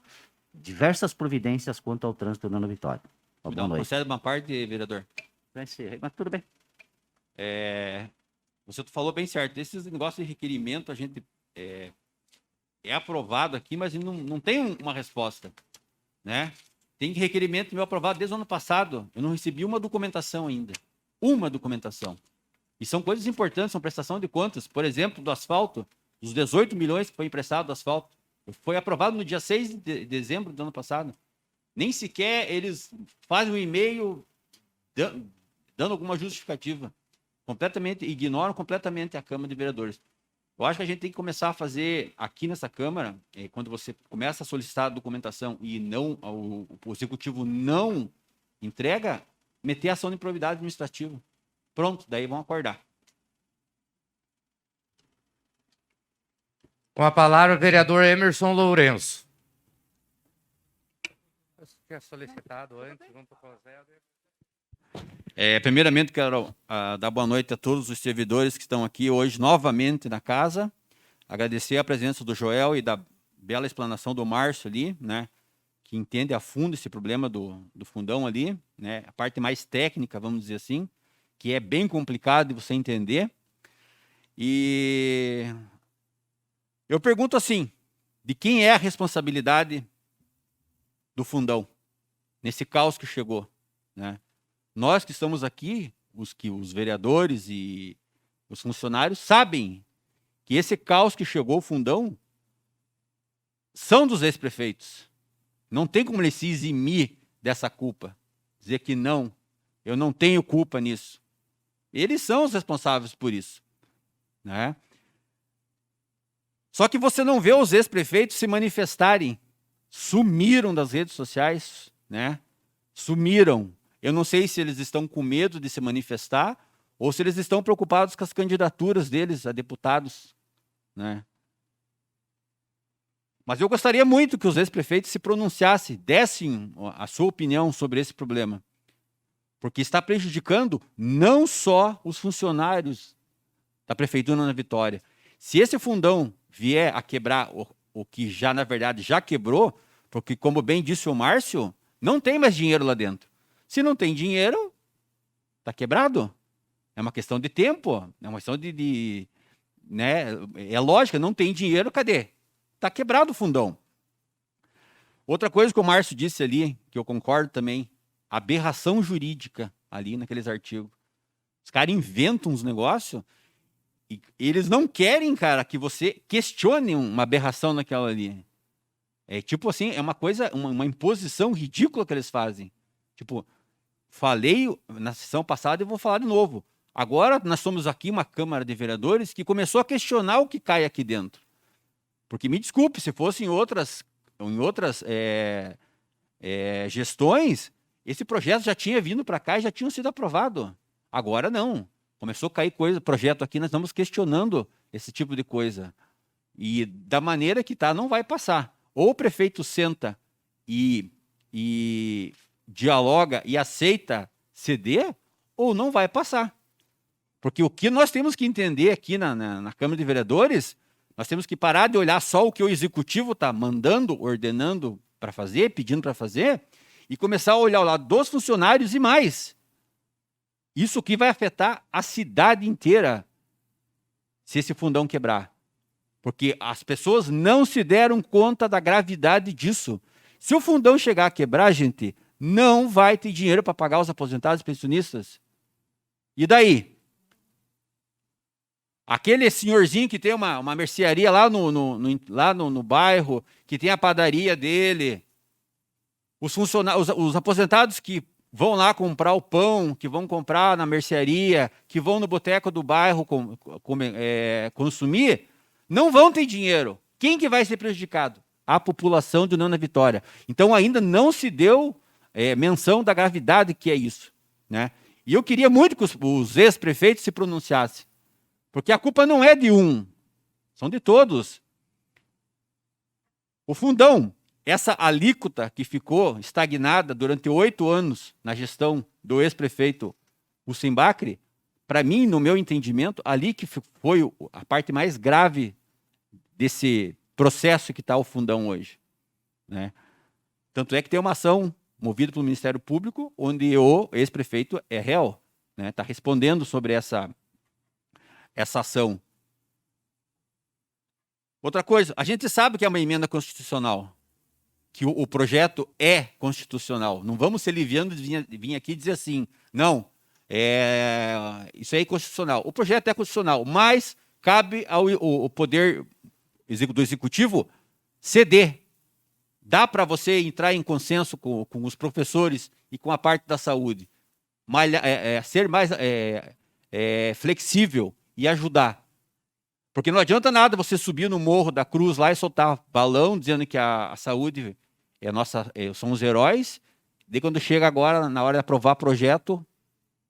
D: diversas providências quanto ao trânsito da União da Vitória. Boa noite.
F: Concede uma parte, vereador.
D: Mas tudo bem.
F: Você falou bem certo, esses negócios de requerimento, a gente é aprovado aqui, mas não tem uma resposta, né? Tem requerimento meu aprovado desde o ano passado, eu não recebi uma documentação ainda, uma documentação. E são coisas importantes, são prestação de contas, por exemplo, do asfalto, os 18 milhões que foi emprestado do asfalto, foi aprovado no dia 6 de dezembro do ano passado. Nem sequer eles fazem um e-mail dando alguma justificativa. Ignoram completamente a Câmara de Vereadores. Eu acho que a gente tem que começar a fazer aqui nessa Câmara, quando você começa a solicitar a documentação e o Executivo não entrega, meter ação de improbidade administrativa. Pronto, daí vão acordar.
A: Com a palavra, o vereador Emerson Lourenço. Tinha solicitado antes, junto com o Zé.
F: Primeiramente, quero dar boa noite a todos os servidores que estão aqui hoje novamente na casa. Agradecer a presença do Joel e da bela explanação do Márcio ali, né? Que entende a fundo esse problema do fundão ali, né? A parte mais técnica, vamos dizer assim, que é bem complicado de você entender. E eu pergunto assim, de quem é a responsabilidade do fundão nesse caos que chegou, né? Nós que estamos aqui, os vereadores e os funcionários sabem que esse caos que chegou ao fundão são dos ex-prefeitos. Não tem como eles se eximir dessa culpa. Dizer que não, eu não tenho culpa nisso. Eles são os responsáveis por isso, né? Só que você não vê os ex-prefeitos se manifestarem. Sumiram das redes sociais, né? Sumiram. Eu não sei se eles estão com medo de se manifestar ou se eles estão preocupados com as candidaturas deles a deputados, né? Mas eu gostaria muito que os ex-prefeitos se pronunciassem, dessem a sua opinião sobre esse problema. Porque está prejudicando não só os funcionários da Prefeitura da Vitória. Se esse fundão vier a quebrar o que já, na verdade, já quebrou, porque, como bem disse o Márcio, não tem mais dinheiro lá dentro. Se não tem dinheiro, está quebrado. É uma questão de tempo, é uma questão né? É lógica, não tem dinheiro, cadê? Está quebrado o fundão. Outra coisa que o Márcio disse ali, que eu concordo também, aberração jurídica ali naqueles artigos. Os caras inventam uns negócios e eles não querem, cara, que você questione uma aberração naquela ali. É tipo assim, é uma coisa, uma imposição ridícula que eles fazem. Tipo, falei na sessão passada e vou falar de novo. Agora nós somos aqui uma Câmara de Vereadores que começou a questionar o que cai aqui dentro. Porque, me desculpe, se fosse em outras gestões, esse projeto já tinha vindo para cá e já tinha sido aprovado. Agora não. Começou a cair projeto aqui, nós estamos questionando esse tipo de coisa. E da maneira que está, não vai passar. Ou o prefeito senta e dialoga e aceita ceder, ou não vai passar. Porque o que nós temos que entender aqui na Câmara de Vereadores, nós temos que parar de olhar só o que o Executivo está mandando, ordenando para fazer, pedindo para fazer, e começar a olhar o lado dos funcionários e mais. Isso que vai afetar a cidade inteira se esse fundão quebrar. Porque as pessoas não se deram conta da gravidade disso. Se o fundão chegar a quebrar, gente, não vai ter dinheiro para pagar os aposentados e pensionistas. E daí? Aquele senhorzinho que tem uma mercearia lá no bairro, que tem a padaria dele, os aposentados que vão lá comprar o pão, que vão comprar na mercearia, que vão no boteco do bairro consumir, não vão ter dinheiro. Quem que vai ser prejudicado? A população de União da Vitória. Então ainda não se deu menção da gravidade que é isso, né? E eu queria muito que os ex-prefeitos se pronunciassem, porque a culpa não é de um, são de todos. O fundão, essa alíquota que ficou estagnada durante 8 anos na gestão do ex-prefeito Hussein Bacri, para mim, no meu entendimento, ali que foi a parte mais grave desse processo que está o fundão hoje, né? Tanto é que tem uma ação movida pelo Ministério Público, onde o ex-prefeito é réu, né? Está respondendo sobre essa ação. Outra coisa, a gente sabe que é uma emenda constitucional, que o projeto é constitucional. Não vamos ser livianos de vir aqui e dizer assim, não, isso é inconstitucional. O projeto é constitucional, mas cabe ao poder do executivo ceder. Dá para você entrar em consenso com os professores e com a parte da saúde, ser mais flexível e ajudar. Porque não adianta nada você subir no Morro da Cruz lá e soltar balão dizendo que a saúde são os heróis, daí quando chega agora, na hora de aprovar projeto,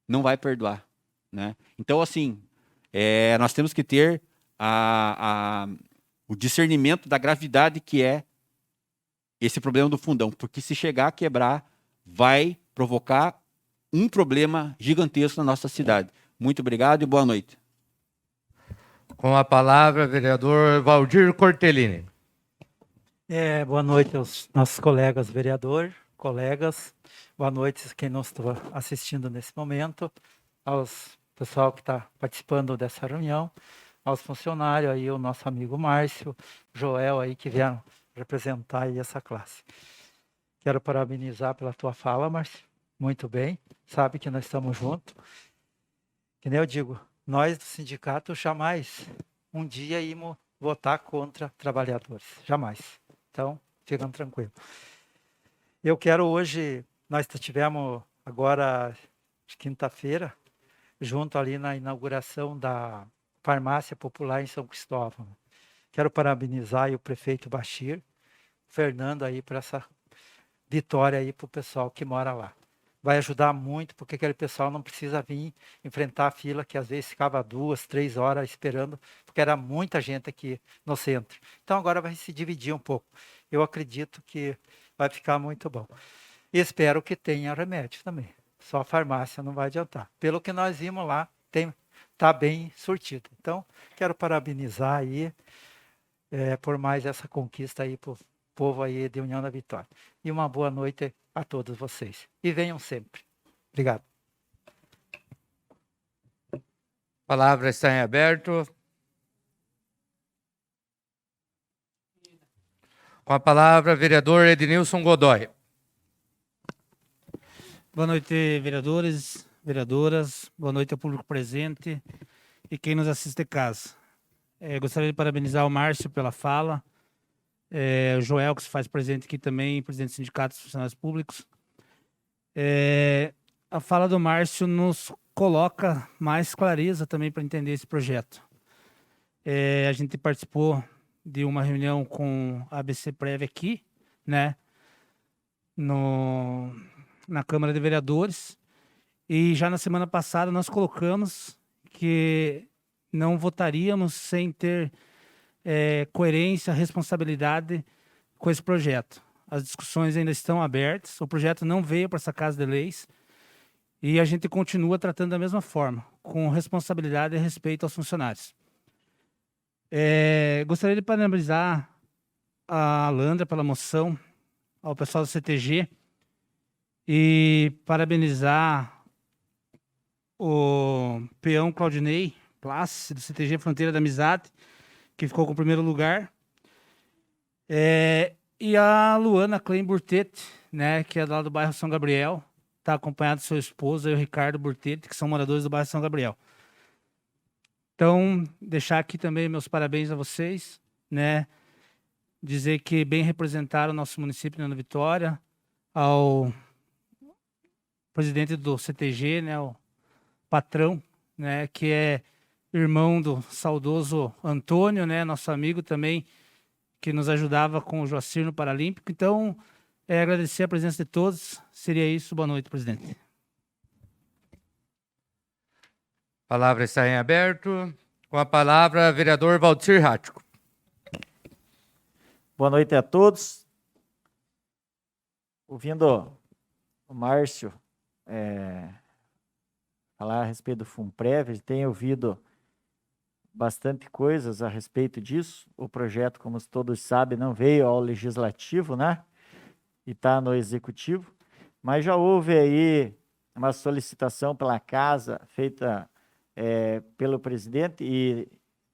F: não vai perdoar, né? Então, assim, nós temos que ter o discernimento da gravidade que é esse problema do fundão, porque se chegar a quebrar, vai provocar um problema gigantesco na nossa cidade. Muito obrigado e boa noite.
A: Com a palavra, vereador Valdir Cortellini.
G: Boa noite aos nossos colegas colegas. Boa noite a quem nos está assistindo nesse momento, aos pessoal que está participando dessa reunião, aos funcionários aí, o nosso amigo Márcio, Joel aí que vieram representar aí essa classe. Quero parabenizar pela tua fala, Márcio. Muito bem. Sabe que nós estamos juntos. Que nem eu digo, nós do sindicato jamais um dia íamos votar contra trabalhadores. Jamais. Então, ficam tranquilos. Eu quero hoje, nós tivemos agora, quinta-feira, junto ali na inauguração da Farmácia Popular em São Cristóvão. Quero parabenizar aí o prefeito Bachir, Fernando aí por essa vitória aí para o pessoal que mora lá. Vai ajudar muito, porque aquele pessoal não precisa vir enfrentar a fila, que às vezes ficava 2, 3 horas esperando, porque era muita gente aqui no centro. Então agora vai se dividir um pouco. Eu acredito que vai ficar muito bom. E espero que tenha remédio também. Só a farmácia não vai adiantar. Pelo que nós vimos lá, está bem surtido. Então, quero parabenizar aí por mais essa conquista aí para o povo aí de União da Vitória. E uma boa noite a todos vocês. E venham sempre. Obrigado.
A: A palavra está em aberto. Com a palavra, vereador Ednilson Godoy.
H: Boa noite, vereadores, vereadoras. Boa noite ao público presente e quem nos assiste de casa. Gostaria de parabenizar o Márcio pela fala, o Joel, que se faz presente aqui também, presidente do Sindicato dos Funcionários Públicos. A fala do Márcio nos coloca mais clareza também para entender esse projeto. A gente participou de uma reunião com a ABC Prévia aqui, né, na Câmara de Vereadores, e já na semana passada nós colocamos que não votaríamos sem ter coerência, responsabilidade com esse projeto. As discussões ainda estão abertas, o projeto não veio para essa Casa de Leis e a gente continua tratando da mesma forma, com responsabilidade e respeito aos funcionários. Gostaria de parabenizar a Alandra pela moção, ao pessoal do CTG, e parabenizar o peão Claudinei Place, do CTG Fronteira da Amizade, que ficou com o primeiro lugar. E a Luana Klein Burtete, né, que é lá do bairro São Gabriel, está acompanhado do seu esposo, e o Ricardo Burtete, que são moradores do bairro São Gabriel. Então, deixar aqui também meus parabéns a vocês, né, dizer que bem representaram o nosso município na Vitória, ao presidente do CTG, né, o patrão, né, que é irmão do saudoso Antônio, né, nosso amigo também, que nos ajudava com o Joacir no Paralímpico. Então, agradecer a presença de todos. Seria isso. Boa noite, presidente.
A: Palavra está em aberto. Com a palavra, vereador Valdir Rático.
B: Boa noite a todos. Ouvindo o Márcio falar a respeito do FUNPREV, ele tem ouvido bastante coisas a respeito disso. O projeto, como todos sabem, não veio ao Legislativo, né? E está no Executivo. Mas já houve aí uma solicitação pela Casa feita pelo presidente e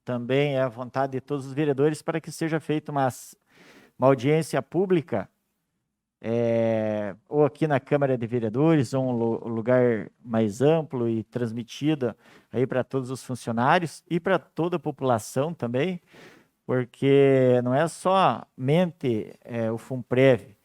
B: também é a vontade de todos os vereadores para que seja feita uma audiência pública ou aqui na Câmara de Vereadores, ou um lugar mais amplo e transmitida aí para todos os funcionários e para toda a população também, porque não é somente o FUNPREV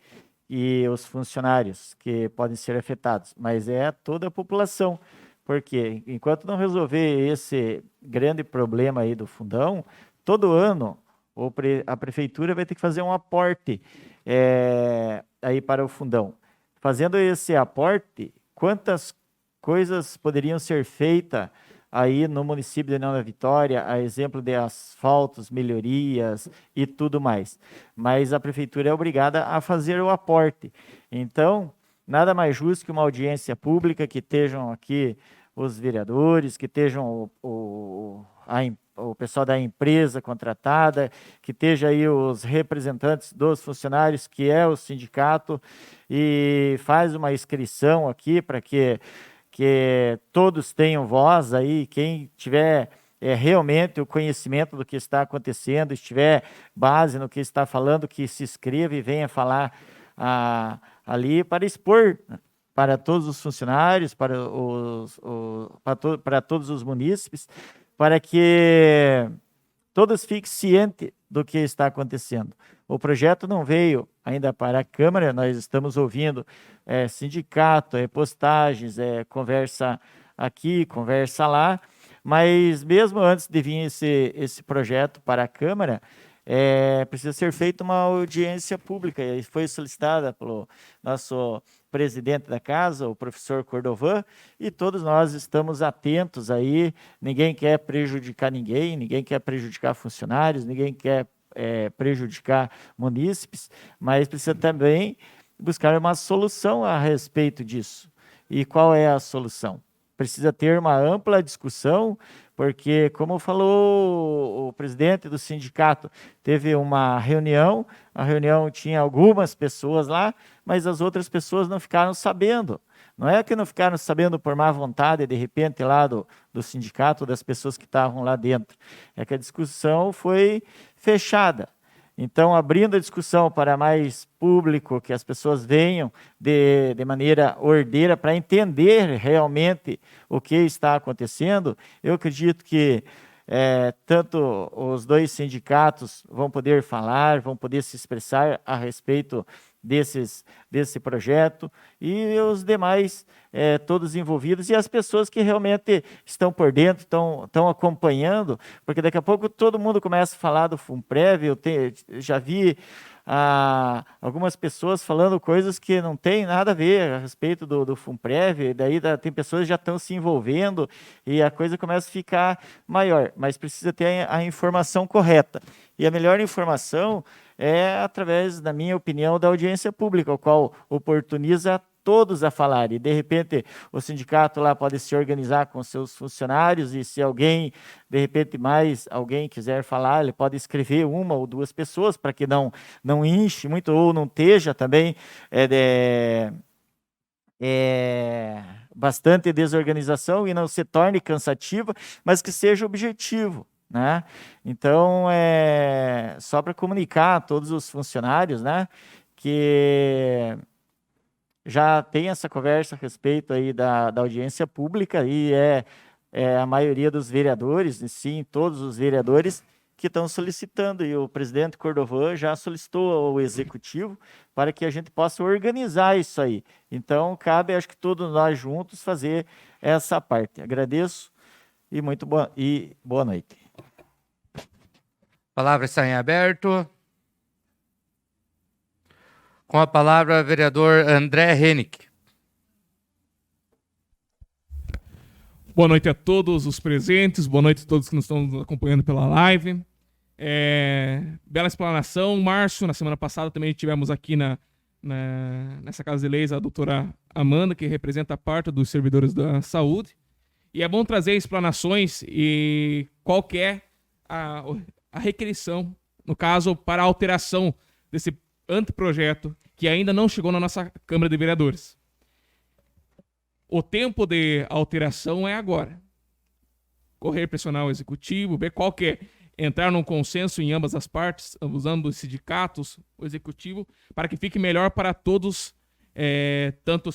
B: e os funcionários que podem ser afetados, mas é toda a população, porque enquanto não resolver esse grande problema aí do fundão, todo ano a prefeitura vai ter que fazer um aporte aí para o fundão. Fazendo esse aporte, quantas coisas poderiam ser feitas aí no município de Nova Vitória, a exemplo de asfaltos, melhorias e tudo mais. Mas a prefeitura é obrigada a fazer o aporte. Então, nada mais justo que uma audiência pública, que estejam aqui os vereadores, que estejam o pessoal da empresa contratada, que esteja aí os representantes dos funcionários, que é o sindicato, e faz uma inscrição aqui para que todos tenham voz aí, quem tiver realmente o conhecimento do que está acontecendo, estiver base no que está falando, que se inscreva e venha falar ali para expor para todos os funcionários, para todos os munícipes, para que todos fiquem cientes do que está acontecendo. O projeto não veio ainda para a Câmara, nós estamos ouvindo sindicato, postagens, conversa aqui, conversa lá, mas mesmo antes de vir esse projeto para a Câmara, precisa ser feita uma audiência pública, e foi solicitada pelo nosso presidente da casa, o professor Cordovan, e todos nós estamos atentos aí, ninguém quer prejudicar ninguém, ninguém quer prejudicar funcionários, ninguém quer prejudicar munícipes, mas precisa também buscar uma solução a respeito disso. E qual é a solução? Precisa ter uma ampla discussão, porque, como falou o presidente do sindicato, teve uma reunião, a reunião tinha algumas pessoas lá, mas as outras pessoas não ficaram sabendo. Não é que não ficaram sabendo por má vontade, de repente, lá do sindicato, das pessoas que estavam lá dentro. É que a discussão foi fechada. Então, abrindo a discussão para mais público, que as pessoas venham de maneira ordeira para entender realmente o que está acontecendo, eu acredito que tanto os dois sindicatos vão poder falar, vão poder se expressar a respeito desse projeto, e os demais, todos envolvidos, e as pessoas que realmente estão por dentro, estão acompanhando, porque daqui a pouco todo mundo começa a falar do FUNPREV. Eu já vi algumas pessoas falando coisas que não tem nada a ver a respeito do FUNPREV, e daí tem pessoas que já estão se envolvendo e a coisa começa a ficar maior, mas precisa ter a informação correta. E a melhor informação é através, na minha opinião, da audiência pública, o qual oportuniza todos a falar, e de repente o sindicato lá pode se organizar com seus funcionários, e se alguém, de repente mais alguém quiser falar, ele pode escrever uma ou duas pessoas, para que não enche muito, ou não esteja também bastante desorganização e não se torne cansativa, mas que seja objetivo. né? Então, só para comunicar a todos os funcionários, né, que já tem essa conversa a respeito aí da audiência pública e a maioria dos vereadores, e sim, todos os vereadores que estão solicitando, e o presidente Cordovan já solicitou ao executivo para que a gente possa organizar isso aí. Então, cabe, acho que todos nós juntos fazer essa parte. Agradeço e boa noite.
A: A palavra está em aberto. Com a palavra, vereador André Hennick.
I: Boa noite a todos os presentes, boa noite a todos que nos estão acompanhando pela live. Bela explanação. Márcio, na semana passada também tivemos aqui nessa Casa de Leis a doutora Amanda, que representa a parte dos servidores da saúde. E é bom trazer explanações e qual que é a requerição, no caso, para a alteração desse anteprojeto que ainda não chegou na nossa Câmara de Vereadores. O tempo de alteração é agora. Correr, pressionar o executivo, ver qual que é, entrar num consenso em ambas as partes, usando os sindicatos, o executivo, para que fique melhor para todos, tanto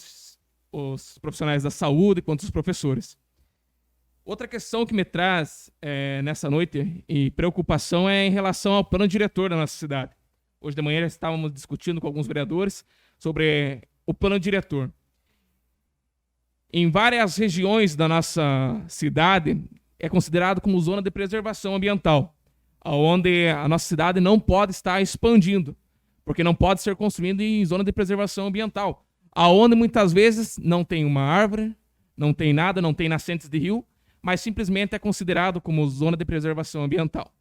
I: os profissionais da saúde quanto os professores. Outra questão que me traz nessa noite e preocupação é em relação ao plano diretor da nossa cidade. Hoje de manhã já estávamos discutindo com alguns vereadores sobre o plano diretor. Em várias regiões da nossa cidade, é considerado como zona de preservação ambiental, onde a nossa cidade não pode estar expandindo, porque não pode ser construído em zona de preservação ambiental, aonde muitas vezes não tem uma árvore, não tem nada, não tem nascentes de rio, mas simplesmente é considerado como zona de preservação ambiental.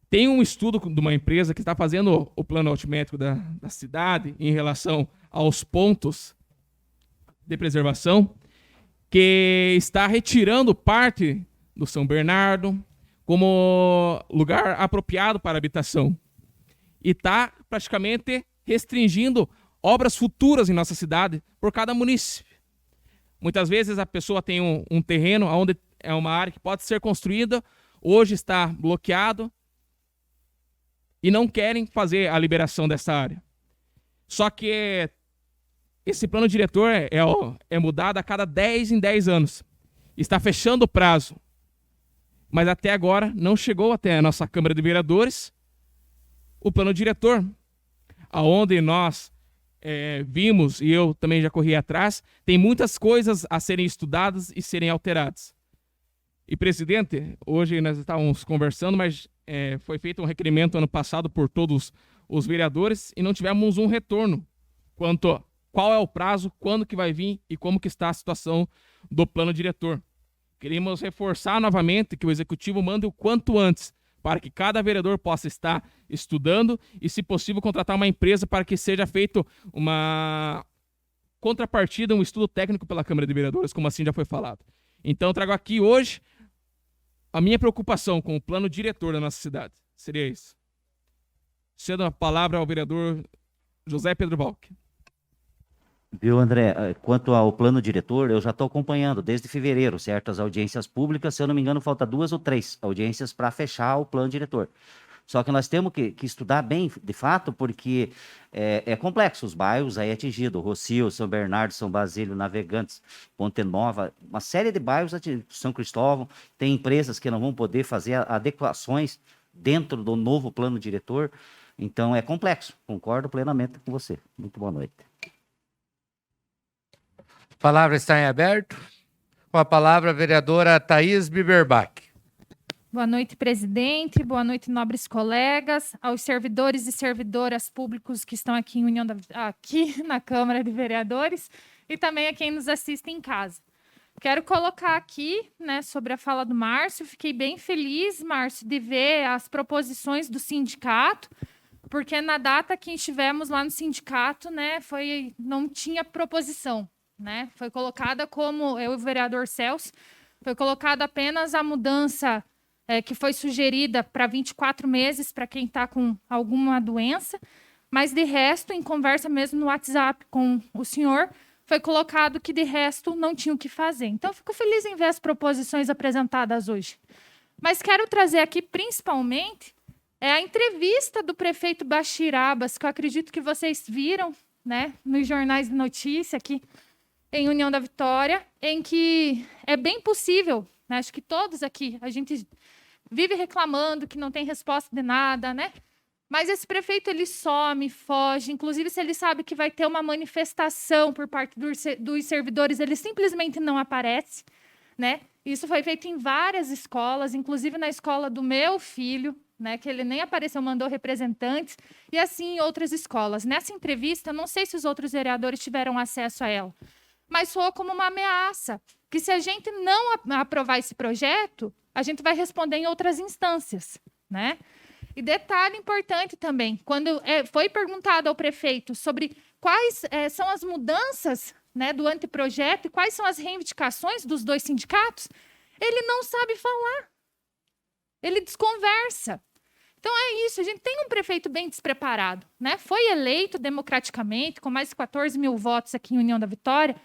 I: Tem um estudo de uma empresa que está fazendo o plano altimétrico da cidade em relação aos pontos de preservação, que está retirando parte do São Bernardo como lugar apropriado para habitação. E está praticamente restringindo obras futuras em nossa cidade por cada município. Muitas vezes a pessoa tem um terreno onde é uma área que pode ser construída, hoje está bloqueado, e não querem fazer a liberação dessa área. Só que esse plano diretor é mudado a cada 10 em 10 anos. Está fechando o prazo. Mas até agora não chegou até a nossa Câmara de Vereadores o plano diretor, aonde nós vimos, e eu também já corri atrás, tem muitas coisas a serem estudadas e serem alteradas. E, presidente, hoje nós estávamos conversando, mas foi feito um requerimento ano passado por todos os vereadores e não tivemos um retorno quanto a qual é o prazo, quando que vai vir e como que está a situação do plano diretor. Queremos reforçar novamente que o executivo mande o quanto antes, para que cada vereador possa estar estudando e, se possível, contratar uma empresa para que seja feito uma contrapartida, um estudo técnico pela Câmara de Vereadores, como assim já foi falado. Então, eu trago aqui hoje a minha preocupação com o plano diretor da nossa cidade. Seria isso. Cedo a palavra ao vereador José Pedro Balck.
D: Viu, André? Quanto ao plano diretor, eu já estou acompanhando desde fevereiro certas audiências públicas. Se eu não me engano, falta 2 ou 3 audiências para fechar o plano diretor. Só que nós temos que estudar bem, de fato, porque é complexo. Os bairros aí atingidos, Rocio, São Bernardo, São Basílio, Navegantes, Ponte Nova, uma série de bairros atingidos, São Cristóvão. Tem empresas que não vão poder fazer adequações dentro do novo plano diretor. Então, é complexo. Concordo plenamente com você. Muito boa noite.
A: A palavra está em aberto. Com a palavra, a vereadora Thaís Biberbach.
J: Boa noite, presidente. Boa noite, nobres colegas, aos servidores e servidoras públicos que estão aqui aqui na Câmara de Vereadores e também a quem nos assiste em casa. Quero colocar aqui, sobre a fala do Márcio. Fiquei bem feliz, Márcio, de ver as proposições do sindicato, porque na data que estivemos lá no sindicato, não tinha proposição, Foi colocada, como eu e o vereador Celso, foi colocada apenas a mudança que foi sugerida para 24 meses para quem está com alguma doença, mas de resto, em conversa mesmo no WhatsApp com o senhor, foi colocado que de resto não tinha o que fazer. Então, fico feliz em ver as proposições apresentadas hoje. Mas quero trazer aqui, principalmente, a entrevista do prefeito Bachir Abbas, que eu acredito que vocês viram, né, nos jornais de notícia aqui em União da Vitória, em que é bem possível, né, acho que todos aqui, a gente vive reclamando que não tem resposta de nada, né? Mas esse prefeito, ele some, foge, inclusive se ele sabe que vai ter uma manifestação por parte dos servidores, ele simplesmente não aparece, né? Isso foi feito em várias escolas, inclusive na escola do meu filho, né, que ele nem apareceu, mandou representantes, e assim em outras escolas. Nessa entrevista, não sei se os outros vereadores tiveram acesso a ela, mas soou como uma ameaça, que se a gente não aprovar esse projeto, a gente vai responder em outras instâncias, né? E detalhe importante também, quando foi perguntado ao prefeito sobre quais são as mudanças, né, do anteprojeto e quais são as reivindicações dos dois sindicatos, ele não sabe falar. Ele desconversa. Então é isso, a gente tem um prefeito bem despreparado, né? Foi eleito democraticamente, com mais de 14 mil votos aqui em União da Vitória.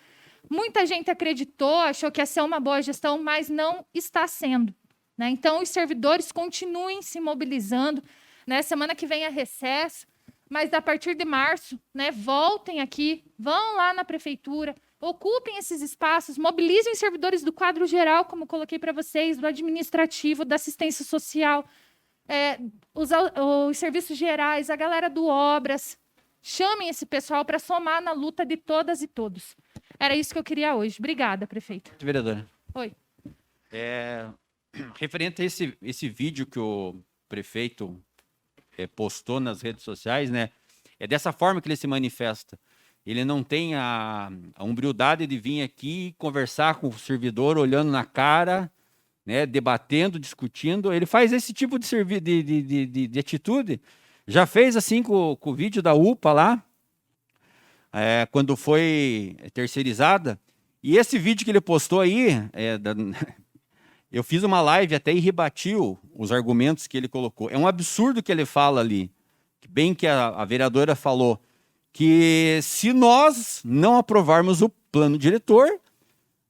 J: Muita gente acreditou, achou que ia ser uma boa gestão, mas não está sendo, né? Então os servidores continuem se mobilizando, né? Semana que vem é recesso, mas a partir de março, né, voltem aqui, vão lá na prefeitura, ocupem esses espaços, mobilizem os servidores do quadro geral, como coloquei para vocês, do administrativo, da assistência social, os serviços gerais, a galera do Obras. Chamem esse pessoal para somar na luta de todas e todos. Era isso que eu queria hoje. Obrigada, prefeita.
F: Vereadora.
J: Oi.
F: Referente a esse vídeo que o prefeito postou nas redes sociais, né? É dessa forma que ele se manifesta. Ele não tem a humildade de vir aqui conversar com o servidor, olhando na cara, né? Debatendo, discutindo. Ele faz esse tipo de atitude. Já fez assim com o vídeo da UPA lá, quando foi terceirizada. E esse vídeo que ele postou aí, eu fiz uma live até e rebati os argumentos que ele colocou. É um absurdo que ele fala ali. Bem que a vereadora falou que se nós não aprovarmos o plano diretor,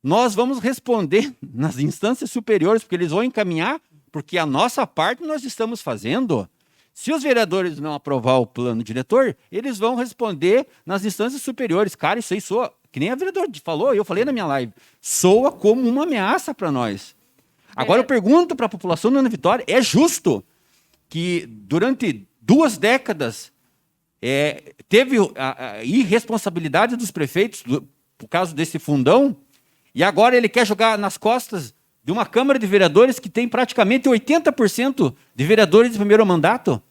F: nós vamos responder nas instâncias superiores, porque eles vão encaminhar, porque a nossa parte nós estamos fazendo. Se os vereadores não aprovar o plano diretor, eles vão responder nas instâncias superiores. Cara, isso aí soa, que nem a vereadora falou, eu falei na minha live, soa como uma ameaça para nós. Agora eu pergunto para a população da União da Vitória, é justo que durante 2 décadas teve a irresponsabilidade dos prefeitos por causa desse fundão, e agora ele quer jogar nas costas de uma Câmara de Vereadores que tem praticamente 80% de vereadores de primeiro mandato?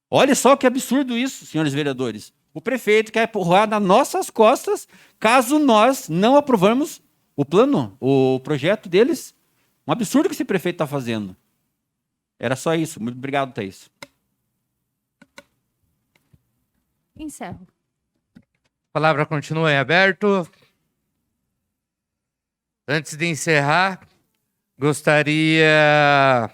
F: Olha só que absurdo isso, senhores vereadores. O prefeito quer empurrar nas nossas costas caso nós não aprovamos o plano, o projeto deles. Um absurdo que esse prefeito está fazendo. Era só isso. Muito obrigado, Thaís.
J: Encerro.
A: A palavra continua em aberto. Antes de encerrar, gostaria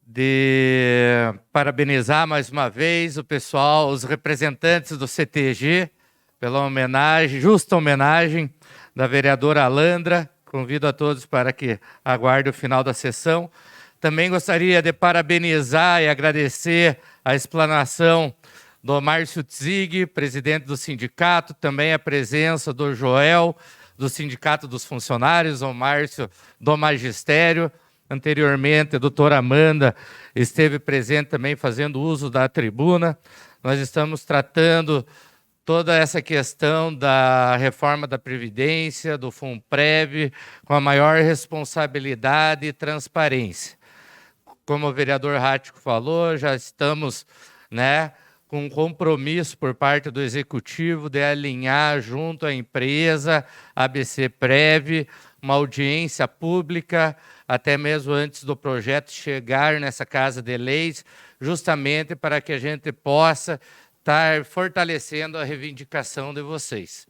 A: de parabenizar mais uma vez o pessoal, os representantes do CTG, pela homenagem, justa homenagem da vereadora Alandra. Convido a todos para que aguardem o final da sessão. Também gostaria de parabenizar e agradecer a explanação do Márcio Tzig, presidente do sindicato, também a presença do Joel, do Sindicato dos Funcionários, o Márcio do Magistério. Anteriormente, a doutora Amanda esteve presente também fazendo uso da tribuna. Nós estamos tratando toda essa questão da reforma da Previdência, do FUNPREV, com a maior responsabilidade e transparência. Como o vereador Rático falou, já estamos, né, com um compromisso por parte do Executivo de alinhar junto à empresa ABC Prev uma audiência pública, até mesmo antes do projeto chegar nessa Casa de Leis, justamente para que a gente possa estar fortalecendo a reivindicação de vocês,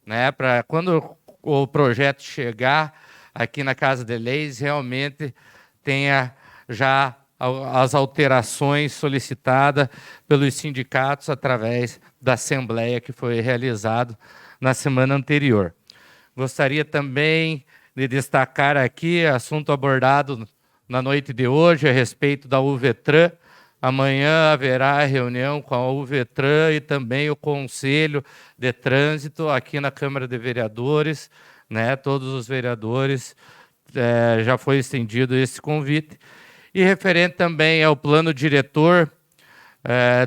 A: né? Para quando o projeto chegar aqui na Casa de Leis, realmente tenha já as alterações solicitadas pelos sindicatos através da assembleia que foi realizada na semana anterior. Gostaria também de destacar aqui, assunto abordado na noite de hoje a respeito da UVETRAN. Amanhã haverá reunião com a UVETRAN e também o Conselho de Trânsito aqui na Câmara de Vereadores, né? Todos os vereadores, já foi estendido esse convite. E referente também ao plano diretor,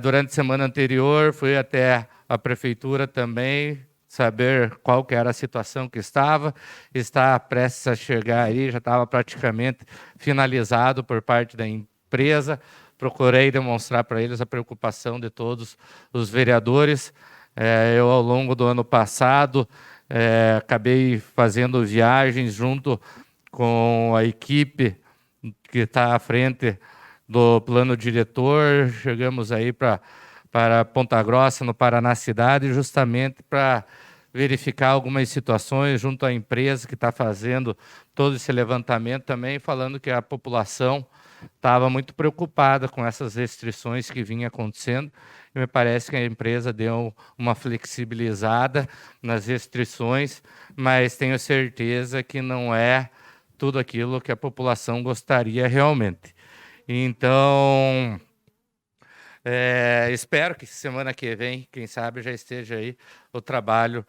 A: durante a semana anterior, fui até a Prefeitura também saber qual que era a situação que está prestes a chegar aí, já estava praticamente finalizado por parte da empresa. Procurei demonstrar para eles a preocupação de todos os vereadores. Eu, ao longo do ano passado, acabei fazendo viagens junto com a equipe que está à frente do plano diretor. Chegamos aí para Ponta Grossa, no Paraná Cidade, justamente para verificar algumas situações junto à empresa que está fazendo todo esse levantamento também, falando que a população estava muito preocupada com essas restrições que vinham acontecendo, e me parece que a empresa deu uma flexibilizada nas restrições, mas tenho certeza que não é tudo aquilo que a população gostaria realmente. Então, espero que semana que vem, quem sabe, já esteja aí o trabalho,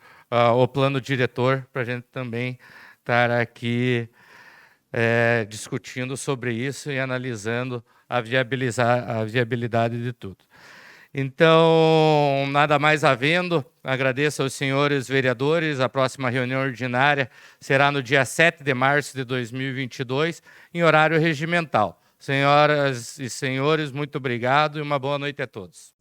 A: o plano diretor, para a gente também estar aqui discutindo sobre isso e analisando a viabilidade de tudo. Então, nada mais havendo, agradeço aos senhores vereadores. A próxima reunião ordinária será no dia 7 de março de 2022, em horário regimental. Senhoras e senhores, muito obrigado e uma boa noite a todos.